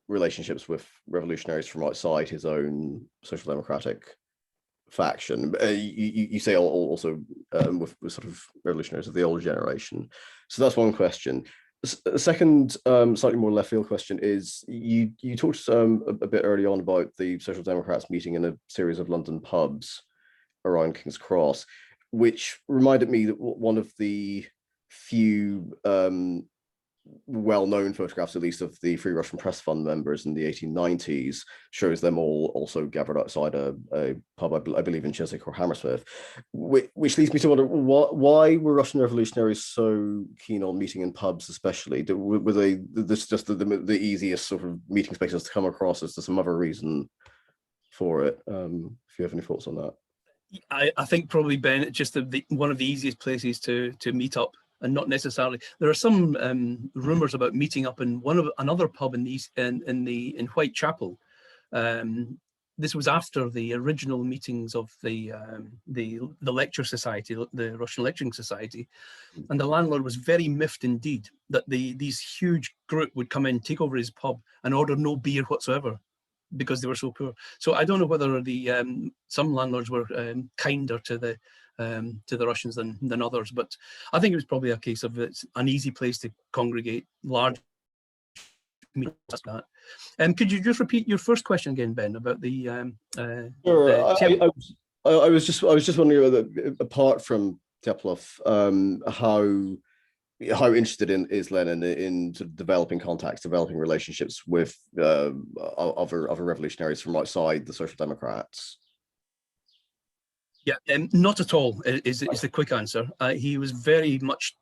relationships with revolutionaries from outside his own social democratic faction. You say also with sort of revolutionaries of the older generation. So that's one question. The second, slightly more left field question is, you talked a bit early on about the Social Democrats meeting in a series of London pubs around King's Cross, which reminded me that one of the few well-known photographs, at least, of the Free Russian Press Fund members in the 1890s shows them all also gathered outside a pub, I believe in Chiswick or Hammersmith, which leads me to wonder, why were Russian revolutionaries so keen on meeting in pubs especially? Were they this just the easiest sort of meeting spaces to come across? Is there some other reason for it? If you have any thoughts on that. I think probably, Ben, it's just one of the easiest places to meet up. And not necessarily. There are some rumours about meeting up in another pub in Whitechapel. This was after the original meetings of the lecture society, the Russian Lecturing Society, and the landlord was very miffed indeed that these huge group would come in, take over his pub, and order no beer whatsoever because they were so poor. So I don't know whether some landlords were kinder to the Russians than others, but I think it was probably a case of it's an easy place to congregate large meetings like that. Could you just repeat your first question again, Ben, about the? Sure. I was just wondering whether, apart from Teplov, how how interested is Lenin in sort of developing contacts, developing relationships with other revolutionaries from outside the Social Democrats? Yeah, not at all is the quick answer. He was very much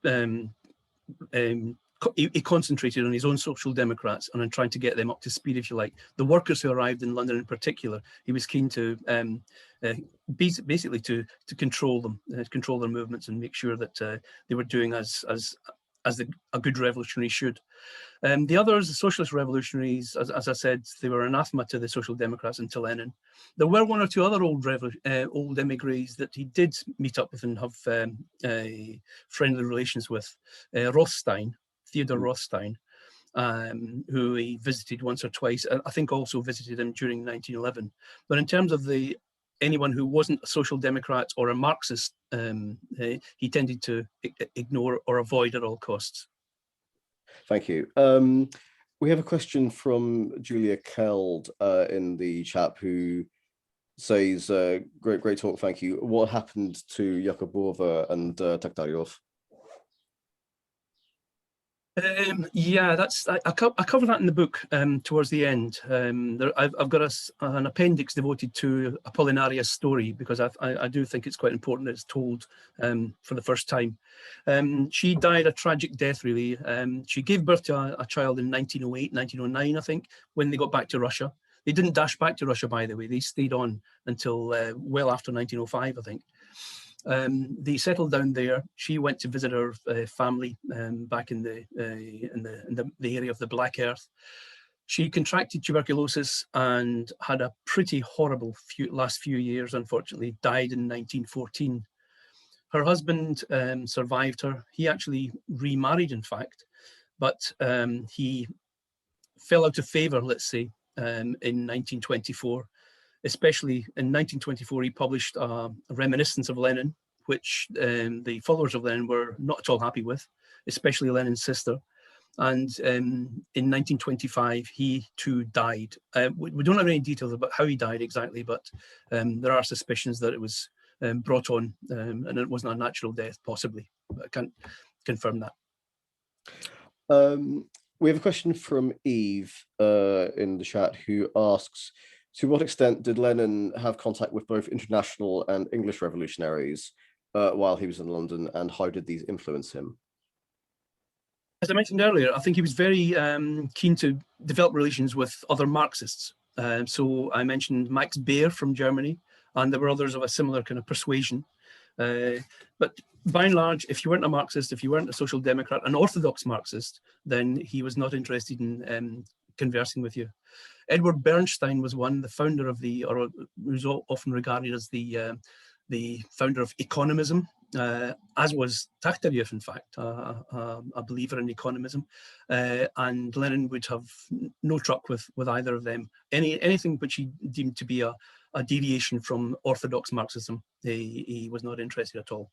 he concentrated on his own Social Democrats and on trying to get them up to speed, if you like. The workers who arrived in London in particular, he was keen to basically to control them, control their movements, and make sure that they were doing as a good revolutionary should. The others, the socialist revolutionaries, as I said, they were anathema to the Social Democrats and to Lenin. There were one or two other old emigres that he did meet up with and have friendly relations with. Theodor Rothstein, who he visited once or twice. I think also visited him during 1911. But in terms of anyone who wasn't a Social Democrat or a Marxist, he tended to ignore or avoid at all costs. Thank you. We have a question from Julia Keld in the chat, who says, great talk, thank you. What happened to Yakubova and Takhtaryov? Yeah, I cover that in the book towards the end. I've got an appendix devoted to Apollinaria's story, because I do think it's quite important that it's told for the first time. She died a tragic death, really. She gave birth to a child in 1908, 1909, I think, when they got back to Russia. They didn't dash back to Russia, by the way. They stayed on until well after 1905, I think. They settled down there. She went to visit her family back in the area of the Black Earth. She contracted tuberculosis and had a pretty horrible last few years, unfortunately, died in 1914. Her husband survived her. He actually remarried, in fact, but he fell out of favor, let's say, in 1924. Especially in 1924, he published a reminiscence of Lenin, which the followers of Lenin were not at all happy with, especially Lenin's sister. And in 1925, he too died. We don't have any details about how he died exactly, but there are suspicions that it was brought on and it wasn't a natural death, possibly. But I can't confirm that. We have a question from Eve in the chat, who asks, to what extent did Lenin have contact with both international and English revolutionaries while he was in London, and how did these influence him? As I mentioned earlier, I think he was very keen to develop relations with other Marxists. So I mentioned Max Beer from Germany, and there were others of a similar kind of persuasion. But by and large, if you weren't a Marxist, if you weren't a Social Democrat, an orthodox Marxist, then he was not interested in conversing with you. Edward Bernstein was one, the founder of or who's often regarded as the founder of economism, as was Takhtaryov, in fact, a believer in economism. And Lenin would have no truck with either of them. Anything which he deemed to be a deviation from orthodox Marxism, he was not interested at all.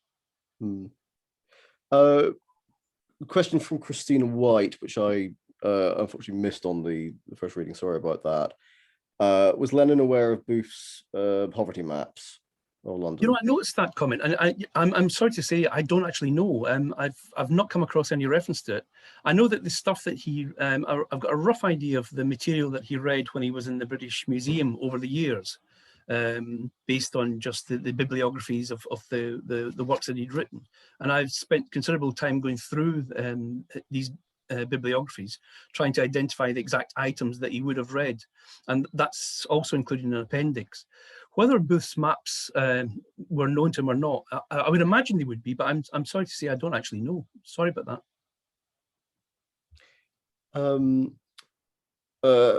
Question from Christina White, which I unfortunately missed on the first reading. Sorry about that. Was Lenin aware of Booth's poverty maps of London? You know, I noticed that comment, and I'm sorry to say I don't actually know. I've not come across any reference to it. I know that the stuff that he, I've got a rough idea of the material that he read when he was in the British Museum over the years, based on just the bibliographies of the works that he'd written. And I've spent considerable time going through these bibliographies, trying to identify the exact items that he would have read. And that's also included in an appendix. Whether Booth's maps were known to him or not, I would imagine they would be, but I'm sorry to say I don't actually know. Sorry about that.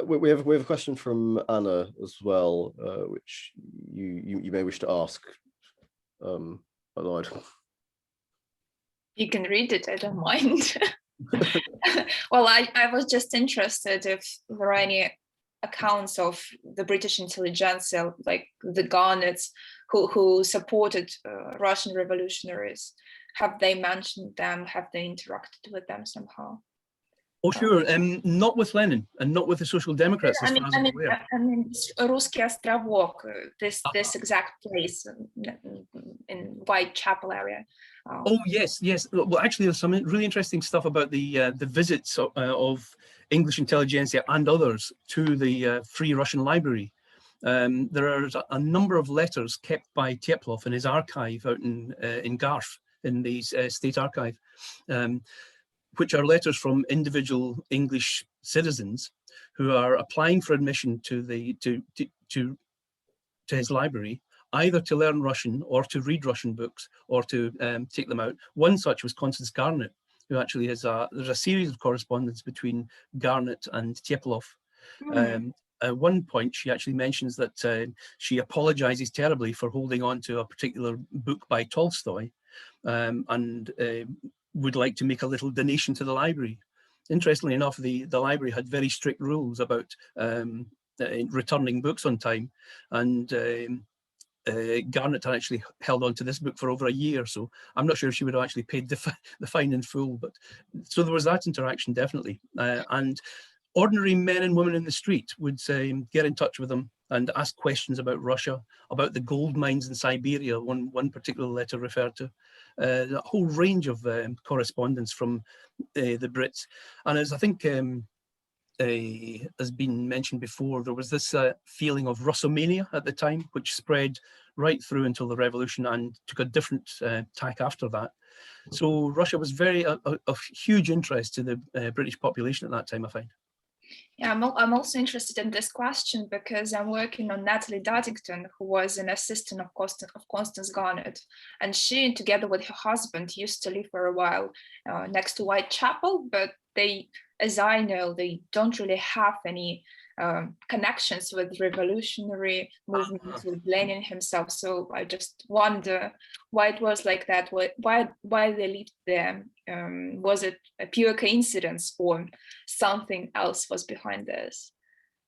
We have a question from Anna as well, which you may wish to ask aloud. You can read it, I don't mind. Well, I was just interested if there are any accounts of the British intelligentsia, like the Garnets, who supported Russian revolutionaries. Have they mentioned them? Have they interacted with them somehow? Oh, sure. Not with Lenin and not with the Social Democrats, as far as I'm aware. I mean, Русский Островок, this exact place in Whitechapel area. Oh yes, yes. Well, actually, there's some really interesting stuff about the visits of English intelligentsia and others to the Free Russian Library. There are a number of letters kept by Teplov in his archive out in Garth, in the State Archive, which are letters from individual English citizens who are applying for admission to his library, either to learn Russian or to read Russian books or to take them out. One such was Constance Garnett, who actually has there's a series of correspondence between Garnett and Teplov. At one point, she actually mentions that she apologizes terribly for holding on to a particular book by Tolstoy, and would like to make a little donation to the library. Interestingly enough, the library had very strict rules about returning books on time, and Garnett had actually held on to this book for over a year, so I'm not sure if she would have actually paid the fine in full. But so there was that interaction, definitely. And ordinary men and women in the street would get in touch with them and ask questions about Russia, about the gold mines in Siberia, one particular letter referred to, a whole range of correspondence from the Brits. And as I think has been mentioned before, there was this feeling of Russomania at the time, which spread right through until the revolution and took a different tack after that. So Russia was of huge interest to the British population at that time, I find. Yeah, I'm also interested in this question because I'm working on Natalie Duddington, who was an assistant of Constance Garnett, and she, together with her husband, used to live for a while next to Whitechapel, but they, as I know, they don't really have any connections with revolutionary movements, with Lenin himself. So I just wonder why it was like that. Why they lived there? Was it a pure coincidence, or something else was behind this?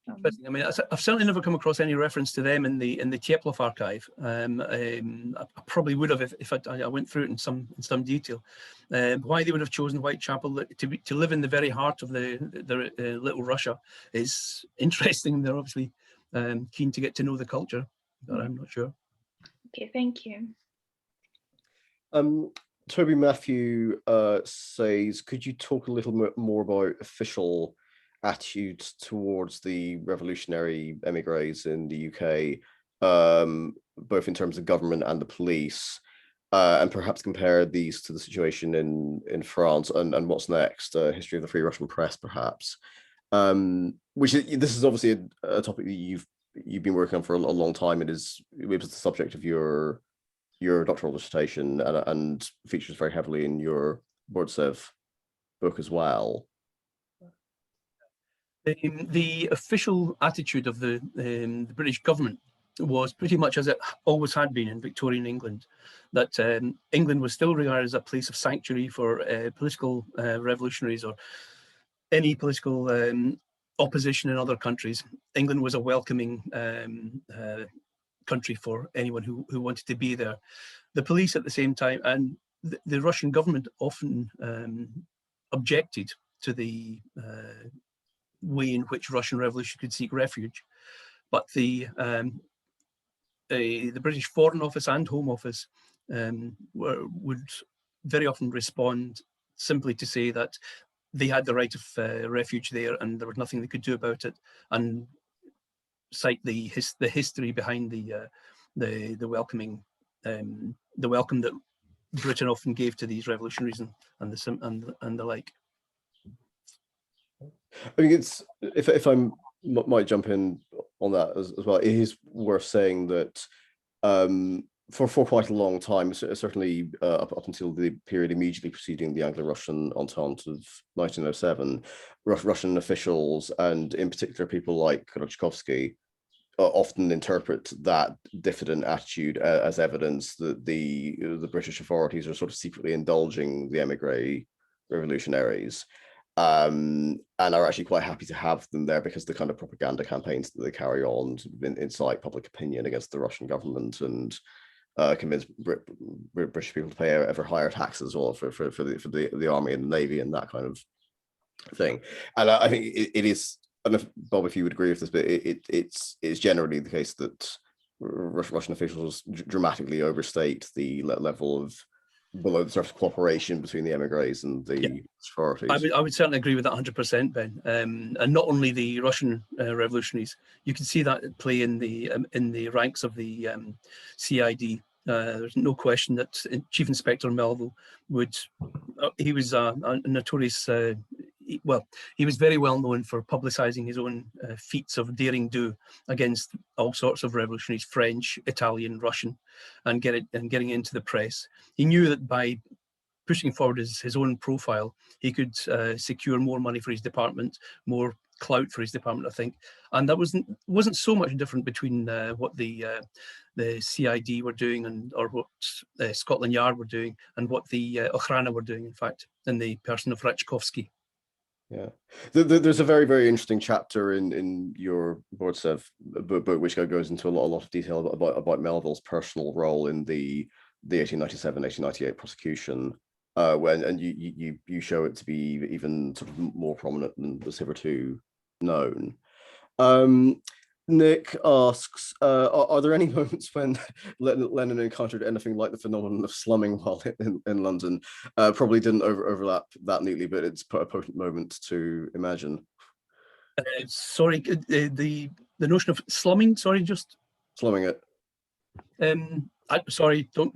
I mean, I've certainly never come across any reference to them in the Teplov archive. I probably would have if I went through it in some detail. Why they would have chosen Whitechapel to live in the very heart of the Little Russia is interesting. They're obviously keen to get to know the culture, but I'm not sure. Okay, thank you. Toby Matthew says, could you talk a little bit more about official attitudes towards the revolutionary emigres in the UK, both in terms of government and the police, and perhaps compare these to the situation in France and what's next, history of the Free Russian Press, perhaps. This is obviously a topic that you've been working on for a long time. It was the subject of your doctoral dissertation and features very heavily in your Burtsev book as well. The official attitude of the British government was pretty much as it always had been in Victorian England, that England was still regarded as a place of sanctuary for political revolutionaries or any political opposition in other countries. England was a welcoming country for anyone who wanted to be there. The police at the same time, and the Russian government often objected to the way in which Russian revolution could seek refuge, but the British Foreign Office and Home Office would very often respond simply to say that they had the right of refuge there and there was nothing they could do about it, and cite the history behind the welcoming, the welcome that Britain often gave to these revolutionaries and the like. I mean, if I might jump in on that as well, it is worth saying that for quite a long time, certainly up until the period immediately preceding the Anglo-Russian Entente of 1907, Russian officials, and in particular people like Khodorkovsky, often interpret that diffident attitude as evidence that the British authorities are sort of secretly indulging the emigre revolutionaries, and are actually quite happy to have them there because the kind of propaganda campaigns that they carry on incite public opinion against the Russian government and convince British people to pay ever higher taxes or for the army and the navy and that kind of thing. And I think it is, I don't know, Bob, if you would agree with this, but it's generally the case that Russian officials dramatically overstate the level of below the surface cooperation between the emigres and the authorities. I would certainly agree with that 100%, Ben. And not only the Russian revolutionaries, you can see that at play in the ranks of the CID. There's no question that Chief Inspector Melville would. He was a notorious. Well, he was very well known for publicising his own feats of daring do against all sorts of revolutionaries, French, Italian, Russian, and getting into the press. He knew that by pushing forward his own profile, he could secure more money for his department, more clout for his department, I think. And that wasn't so much different between what the CID were doing or what Scotland Yard were doing and what the Ochrana were doing, in fact, in the person of Rachkovsky. Yeah, there's a very, very interesting chapter in your Burtsev book, which goes into a lot of detail about Melville's personal role in the 1897-1898 prosecution, and you show it to be even sort of more prominent than was hitherto known. Nick asks, are there any moments when Lenin encountered anything like the phenomenon of slumming while in London? Probably didn't overlap that neatly, but it's a potent moment to imagine. Sorry, the notion of slumming, sorry, just... Slumming it. Sorry, don't...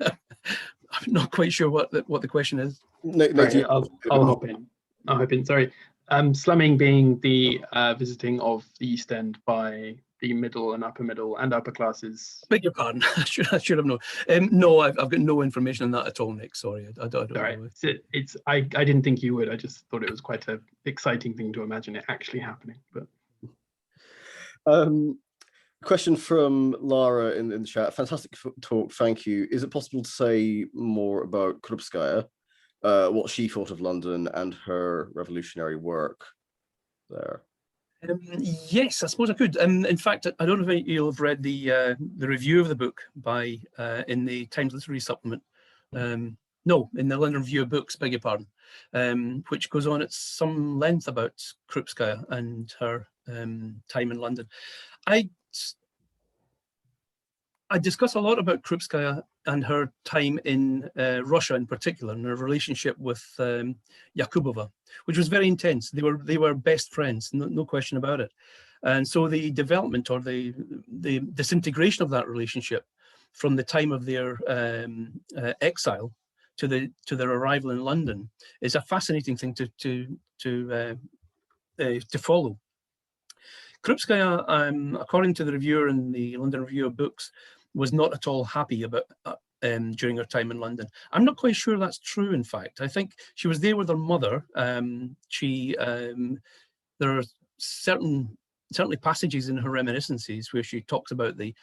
I'm not quite sure what the question is. Sorry, I'll hop in. Sorry. Slumming being the visiting of the East End by the middle and upper classes. Beg your pardon. I should have known. No, I've got no information on that at all, Nick. Sorry, I don't know. I didn't think you would. I just thought it was quite an exciting thing to imagine it actually happening. But question from Lara in the chat. Fantastic talk. Thank you. Is it possible to say more about Krupskaya? What she thought of London and her revolutionary work there? Yes, I suppose I could. In fact, I don't know if you'll have read the review of the book by in the Times Literary Supplement. No, in the London Review of Books, beg your pardon, which goes on at some length about Krupskaya and her time in London. I discuss a lot about Krupskaya and her time in Russia in particular, and her relationship with Yakubova, which was very intense. They were best friends, no question about it. And so the development or the disintegration of that relationship from the time of their exile to their arrival in London is a fascinating thing to follow. Krupskaya, according to the reviewer in the London Review of Books, was not at all happy about during her time in London. I'm not quite sure that's true, in fact. I think she was there with her mother. There are certainly passages in her reminiscences where she talks about the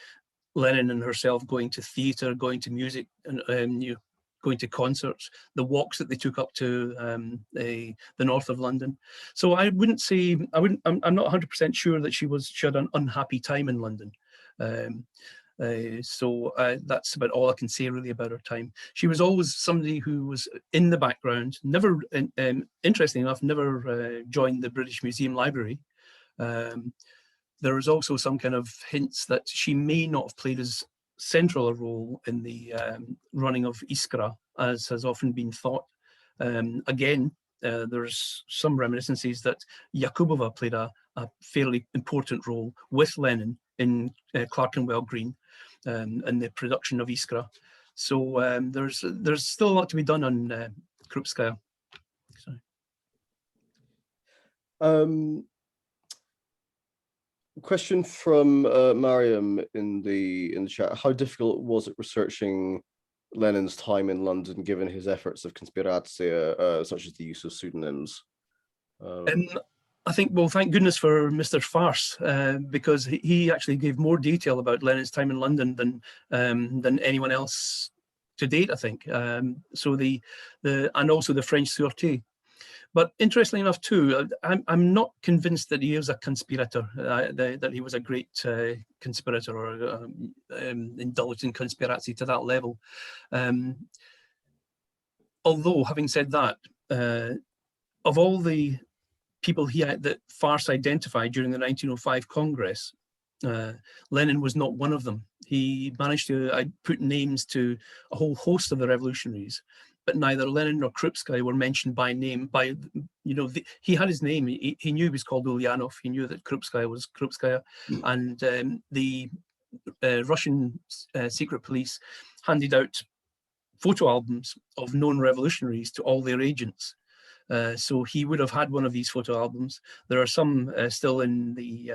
Lenin and herself going to theatre, going to music, and going to concerts, the walks that they took up to the north of London. So I wouldn't say, I'm not 100% sure that she had an unhappy time in London. So that's about all I can say really about her time. She was always somebody who was in the background, never, interestingly enough, never joined the British Museum Library. There was also some kind of hints that she may not have played as central a role in the running of Iskra, as has often been thought. Again, there's some reminiscences that Yakubova played a fairly important role with Lenin in Clerkenwell Green and the production of Iskra. So there's still a lot to be done on Krupskaya. Question from Mariam in the chat. How difficult was it researching Lenin's time in London, given his efforts of conspiratsia, such as the use of pseudonyms? I think, well, thank goodness for Mr. Farce, because he actually gave more detail about Lenin's time in London than anyone else to date, I think. So and also the French Sûreté. But interestingly enough, too, I'm not convinced that he is a conspirator, that he was a great conspirator or indulged in conspiracy to that level. Although, having said that, of all the people that Fars identified during the 1905 Congress, Lenin was not one of them. He managed to put names to a whole host of the revolutionaries, but neither Lenin nor Krupskaya were mentioned by name. He had his name. He knew he was called Ulyanov. He knew that Krupskaya was Krupskaya, and the Russian secret police handed out photo albums of known revolutionaries to all their agents. So he would have had one of these photo albums. There are some still in the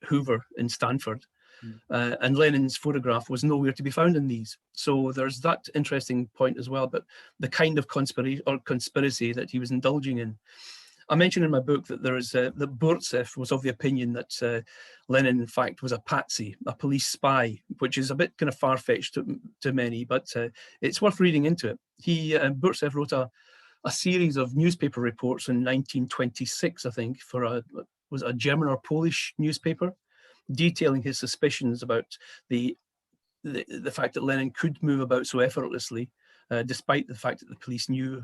Hoover in Stanford, and Lenin's photograph was nowhere to be found in these. So there's that interesting point as well, but the kind of conspiracy that he was indulging in. I mentioned in my book that that Burtsev was of the opinion that Lenin, in fact, was a patsy, a police spy, which is a bit kind of far-fetched to many, but it's worth reading into it. Burtsev wrote a series of newspaper reports in 1926, I think, for a German or Polish newspaper, detailing his suspicions about the fact that Lenin could move about so effortlessly, despite the fact that the police knew,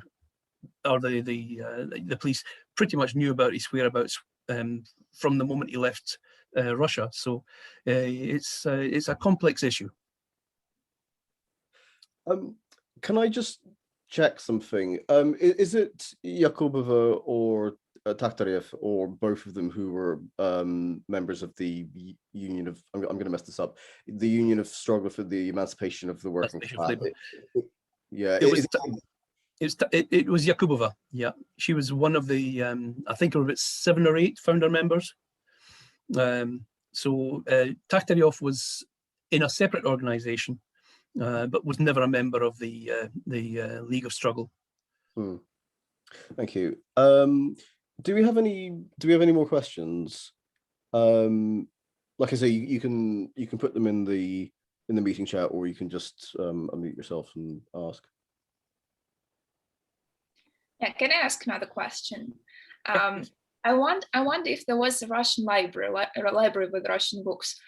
or the police pretty much knew about his whereabouts from the moment he left Russia. So it's a complex issue. Can I just check something? Is it Yakubova or Takhtaryev, or both of them, who were members of the Union of, I'm going to mess this up, the Union of Struggle for the Emancipation of the Working Class? Yeah, it was Yakubova. Yeah, she was one of the I think there were about 7 or 8 founder members. So Takhtaryev was in a separate organization, but was never a member of the League of Struggle. Thank you. Do we have any more questions? Like I say, you can put them in the meeting chat, or you can just unmute yourself and ask. Yeah, can I ask another question? I wonder if there was a Russian library with Russian books.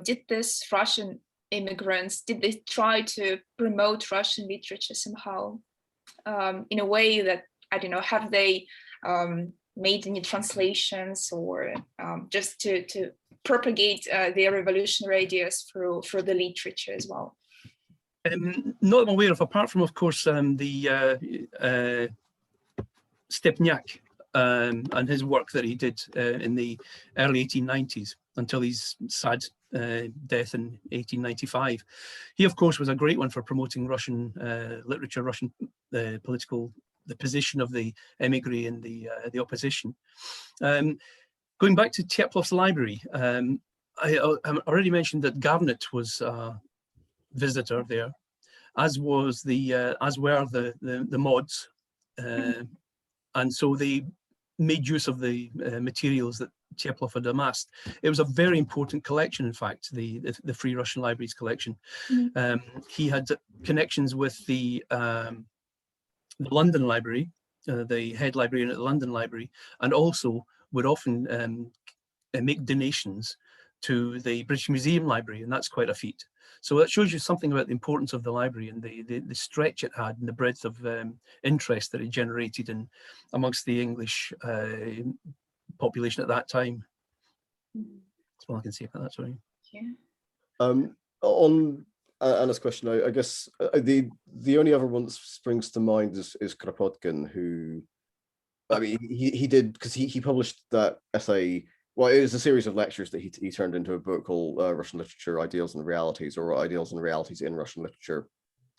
Did these Russian immigrants, did they try to promote Russian literature somehow, in a way that, I don't know, have they made any translations, or just to propagate their revolutionary ideas through the literature as well? Not aware of, apart from, of course, the Stepniak and his work that he did in the early 1890s until his sad death in 1895. He, of course, was a great one for promoting Russian literature, Russian political, the position of the emigre and the opposition. Going back to Teplov's library, I already mentioned that Garnett was a visitor there, as were the mods. And so they made use of the materials that Teplov had amassed. It was a very important collection, in fact, the Free Russian Libraries collection. He had connections with the London Library, the head librarian at the London Library, and also would often make donations to the British Museum Library, and that's quite a feat. So that shows you something about the importance of the library and the stretch it had and the breadth of interest that it generated amongst the English population at that time. That's all I can say about that, sorry. Yeah. On Anna's question, I guess the only other one that springs to mind is Kropotkin, who, I mean, he did, because he published that essay. Well, it was a series of lectures that he turned into a book called Russian Literature, Ideals and Realities, or Ideals and Realities in Russian Literature.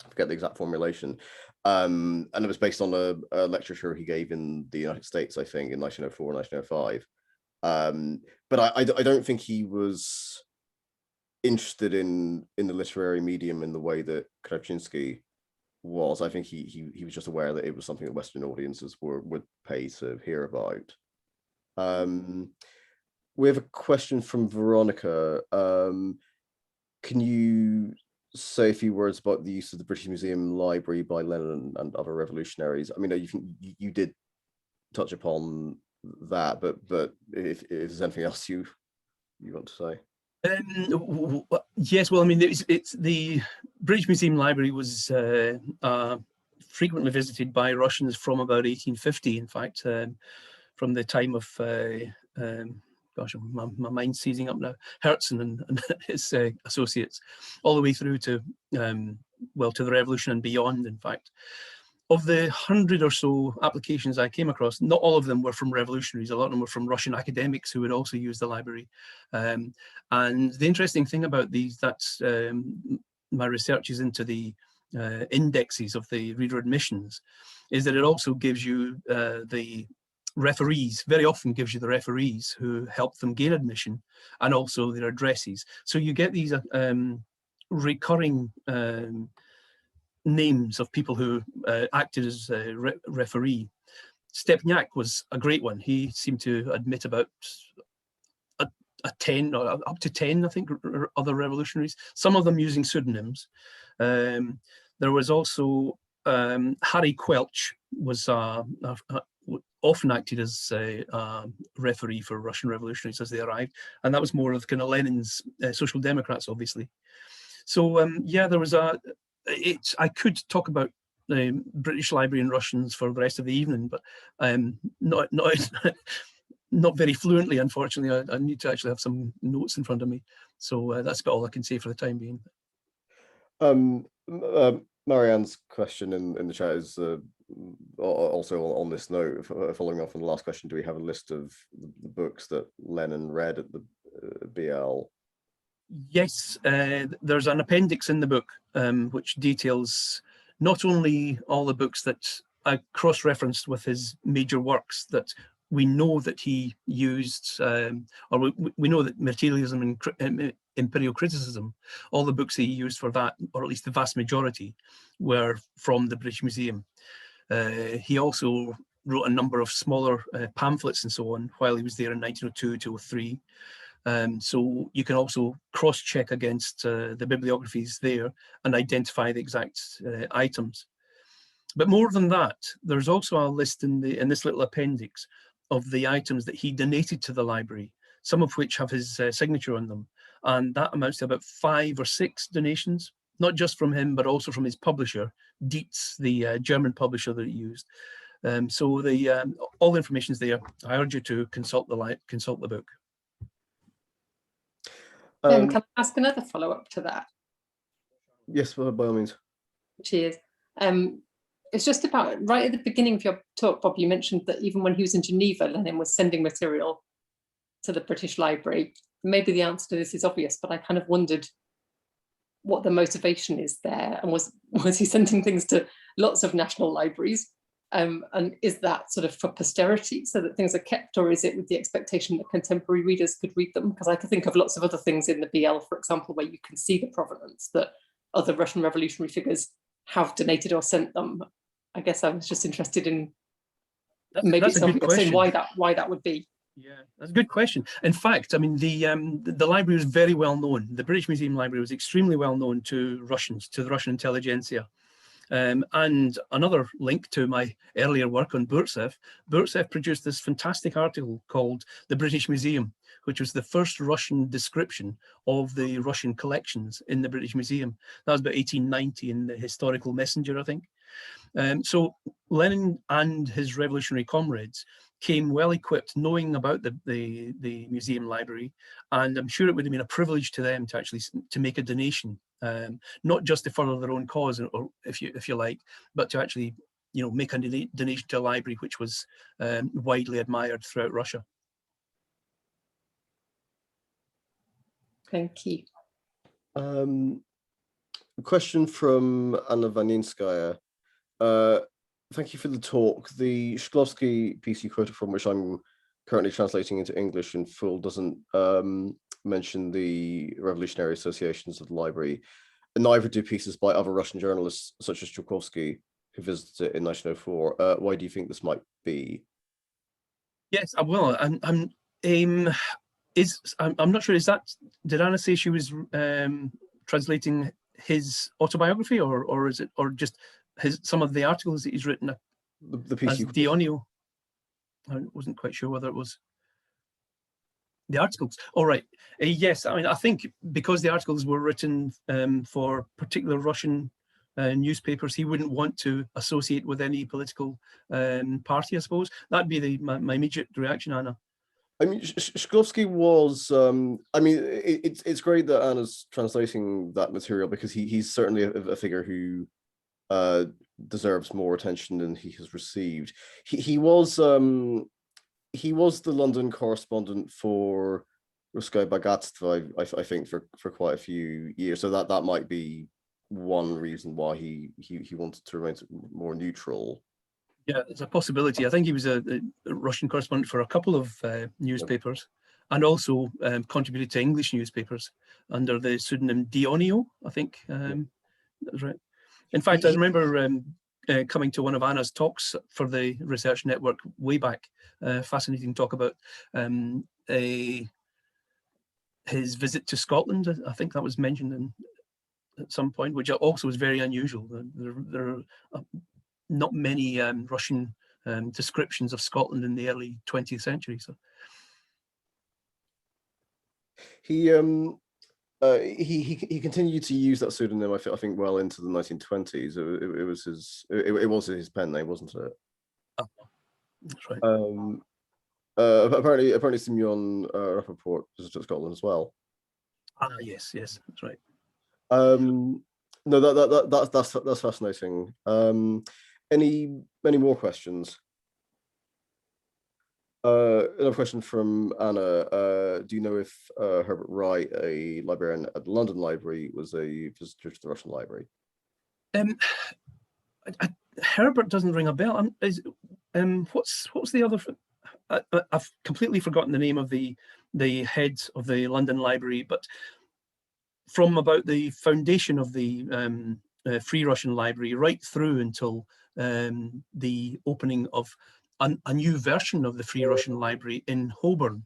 I forget the exact formulation. And it was based on a lecture he gave in the United States, I think, in 1904, 1905. But I don't think he was interested in the literary medium in the way that Krepchinsky was. I think he was just aware that it was something that Western audiences would pay to hear about. We have a question from Veronica. Can you say a few words about the use of the British Museum Library by Lenin and other revolutionaries? I mean, you did touch upon that, but if there's anything else you want to say. Yes, well, I mean, it's the British Museum Library was a frequently visited by Russians from about 1850, in fact, from the time of, gosh, my mind's seizing up now, Herzen and his associates, all the way through to, well, to the revolution and beyond, in fact. Of the 100 or so applications I came across, not all of them were from revolutionaries. A lot of them were from Russian academics who would also use the library. And the interesting thing about these, that's my research is into the indexes of the reader admissions, is that it also gives you the referees, very often gives you the referees who help them gain admission, and also their addresses. So you get these recurring names of people who acted as a referee. Stepniak was a great one. He seemed to admit about a 10 or up to 10, I think, other revolutionaries, some of them using pseudonyms. There was also Harry Quelch was often acted as a referee for Russian revolutionaries as they arrived, and that was more of kind of Lenin's Social Democrats, obviously. So yeah, there was I could talk about the British Library and Russians for the rest of the evening, but not very fluently, unfortunately. I need to actually have some notes in front of me. So that's about all I can say for the time being. Marianne's question in the chat is also on this note, following off on the last question, do we have a list of the books that Lenin read at the BL? Yes, there's an appendix in the book which details not only all the books that I cross-referenced with his major works that we know that he used, or we know that materialism and imperial criticism, all the books that he used for that, or at least the vast majority, were from the British Museum. He also wrote a number of smaller pamphlets and so on while he was there in 1902 to 03. So you can also cross-check against the bibliographies there and identify the exact items. But more than that, there's also a list in this little appendix of the items that he donated to the library, some of which have his signature on them. And that amounts to about 5 or 6 donations, not just from him, but also from his publisher, Dietz, the German publisher that he used. So all the information is there. I urge you to consult the book. Can I ask another follow-up to that? Yes, by all means. Cheers. It's just about, right at the beginning of your talk, Bob, you mentioned that even when he was in Geneva, Lenin was sending material to the British Library. Maybe the answer to this is obvious, but I kind of wondered what the motivation is there. And was he sending things to lots of national libraries? And is that sort of for posterity so that things are kept, or is it with the expectation that contemporary readers could read them? Because I could think of lots of other things in the BL, for example, where you can see the provenance that other Russian revolutionary figures have donated or sent them. I guess I was just interested in maybe saying why that would be. Yeah, that's a good question. In fact, I mean, the library was very well known. The British Museum Library was extremely well known to Russians, to the Russian intelligentsia. And another link to my earlier work on Burtsev, Burtsev produced this fantastic article called The British Museum, which was the first Russian description of the Russian collections in the British Museum. That was about 1890 in the Historical Messenger, I think. So Lenin and his revolutionary comrades came well equipped, knowing about the museum library, and I'm sure it would have been a privilege to them to actually make a donation, not just to further their own cause, or if you like, but to actually make a donation to a library which was widely admired throughout Russia. Thank you. A question from Anna Vaninskaya. Thank you for the talk. The Shklovsky piece you quoted from, which I'm currently translating into English in full, doesn't mention the revolutionary associations of the library, and neither do pieces by other Russian journalists such as Chukovsky, who visited it in 1904. Why do you think this might be? Yes, I will. I'm not sure. Did Anna say she was translating his autobiography, or is it, or just some of the articles that he's written? The piece as Dionio. I wasn't quite sure whether it was the articles. All right. Yes, I mean, I think because the articles were written for particular Russian newspapers. He wouldn't want to associate with any political party, I suppose. That'd be my immediate reaction, Anna. I mean, Shklovsky was, I mean, it's great that Anna's translating that material, because he's certainly a figure who deserves more attention than he has received. He was the London correspondent for Ruskoe Bogatstvo, I think, for quite a few years. So that might be one reason why he wanted to remain more neutral. Yeah, it's a possibility. I think he was a Russian correspondent for a couple of newspapers, and also contributed to English newspapers under the pseudonym Dionio, I think. That was right. In fact, I remember coming to one of Anna's talks for the Research Network way back. Fascinating talk about his visit to Scotland. I think that was mentioned at some point, which also was very unusual. There are not many Russian descriptions of Scotland in the early 20th century. So he continued to use that pseudonym, I think, well into the 1920s. It was his pen name, wasn't it? Oh, that's right. Apparently Simeon Rappaport visited Scotland as well. Ah, yes, that's right. No, that's fascinating. Any more questions? Another question from Anna. Do you know if Herbert Wright, a librarian at the London Library, was a visitor to the Russian Library? Herbert doesn't ring a bell. What's the other? I've completely forgotten the name of the head of the London Library, but from about the foundation of the Free Russian Library right through until the opening of a new version of the Free Russian Library in Holborn,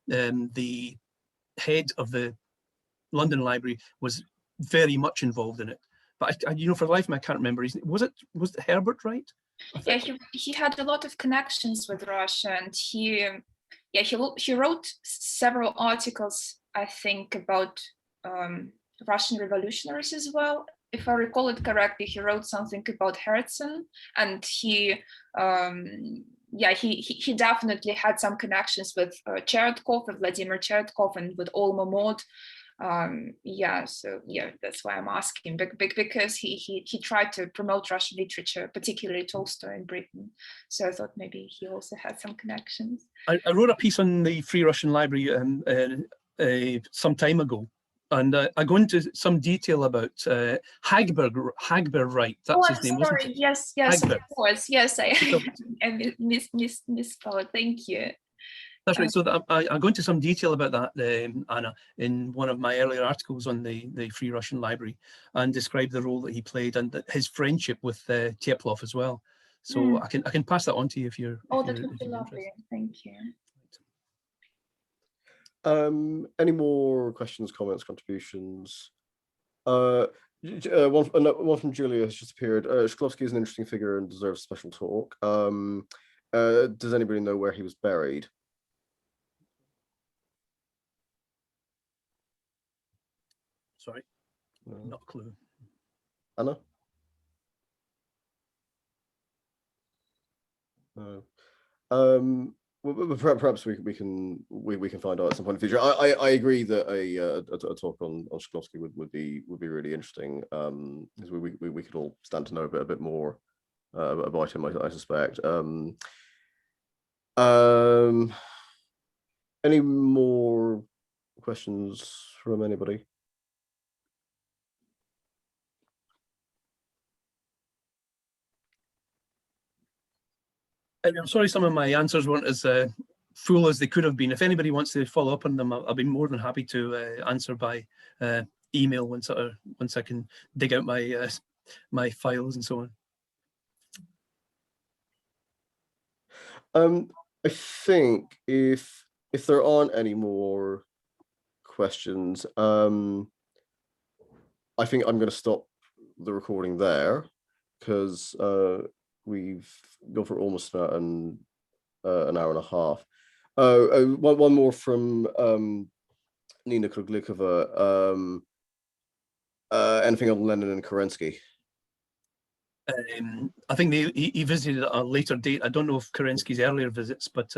the head of the London Library was very much involved in it. But for the life of me, I can't remember. Was it Herbert Wright? Yeah, he had a lot of connections with Russia, and he wrote several articles, I think, about Russian revolutionaries as well. If I recall it correctly, he wrote something about Herzen, and he definitely had some connections with Vladimir Cheretkov, and with Olma Mod. That's why I'm asking, because he tried to promote Russian literature, particularly Tolstoy in Britain. So I thought maybe he also had some connections. I wrote a piece on the Free Russian Library some time ago, and I go into some detail about Hagberg Wright. That's his name, wasn't it? Yes, Hagberg. Of course. Yes, I misspelled. Thank you. That's right. So I go into some detail about that, Anna, in one of my earlier articles on the Free Russian Library, and describe the role that he played and his friendship with Teplov as well. So I can pass that on to you if you're. Oh, that would be lovely. Thank you. Any more questions, comments, contributions? One from Julia has just appeared. Shklovsky is an interesting figure and deserves a special talk. Does anybody know where he was buried? Sorry, not a clue. Anna? Well, perhaps we can find out at some point in the future. I agree that a talk on Shklovsky would be really interesting, because we could all stand to know a bit more about him, I suspect. Any more questions from anybody? I'm sorry some of my answers weren't as full as they could have been. If anybody wants to follow up on them, I'll be more than happy to answer by email once I can dig out my my files and so on. I think if there aren't any more questions, I think I'm going to stop the recording there, because we've gone for almost an hour and a half. One more from Nina Kruglikova. Anything on Lenin and Kerensky? I think he visited at a later date. I don't know if Kerensky's earlier visits, but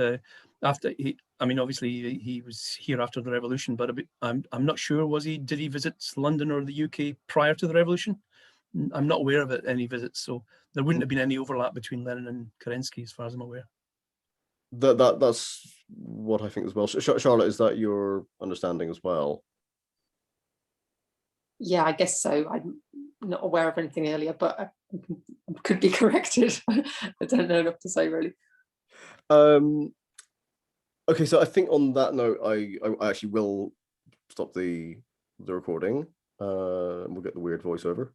after I mean, obviously he was here after the revolution, but I'm not sure, did he visit London or the UK prior to the revolution? I'm not aware of any visits, so there wouldn't have been any overlap between Lenin and Kerensky, as far as I'm aware. That's what I think as well. Charlotte, is that your understanding as well? Yeah, I guess so. I'm not aware of anything earlier, but I could be corrected. I don't know enough to say, really. Okay, so I think on that note, I actually will stop the recording. We'll get the weird voiceover.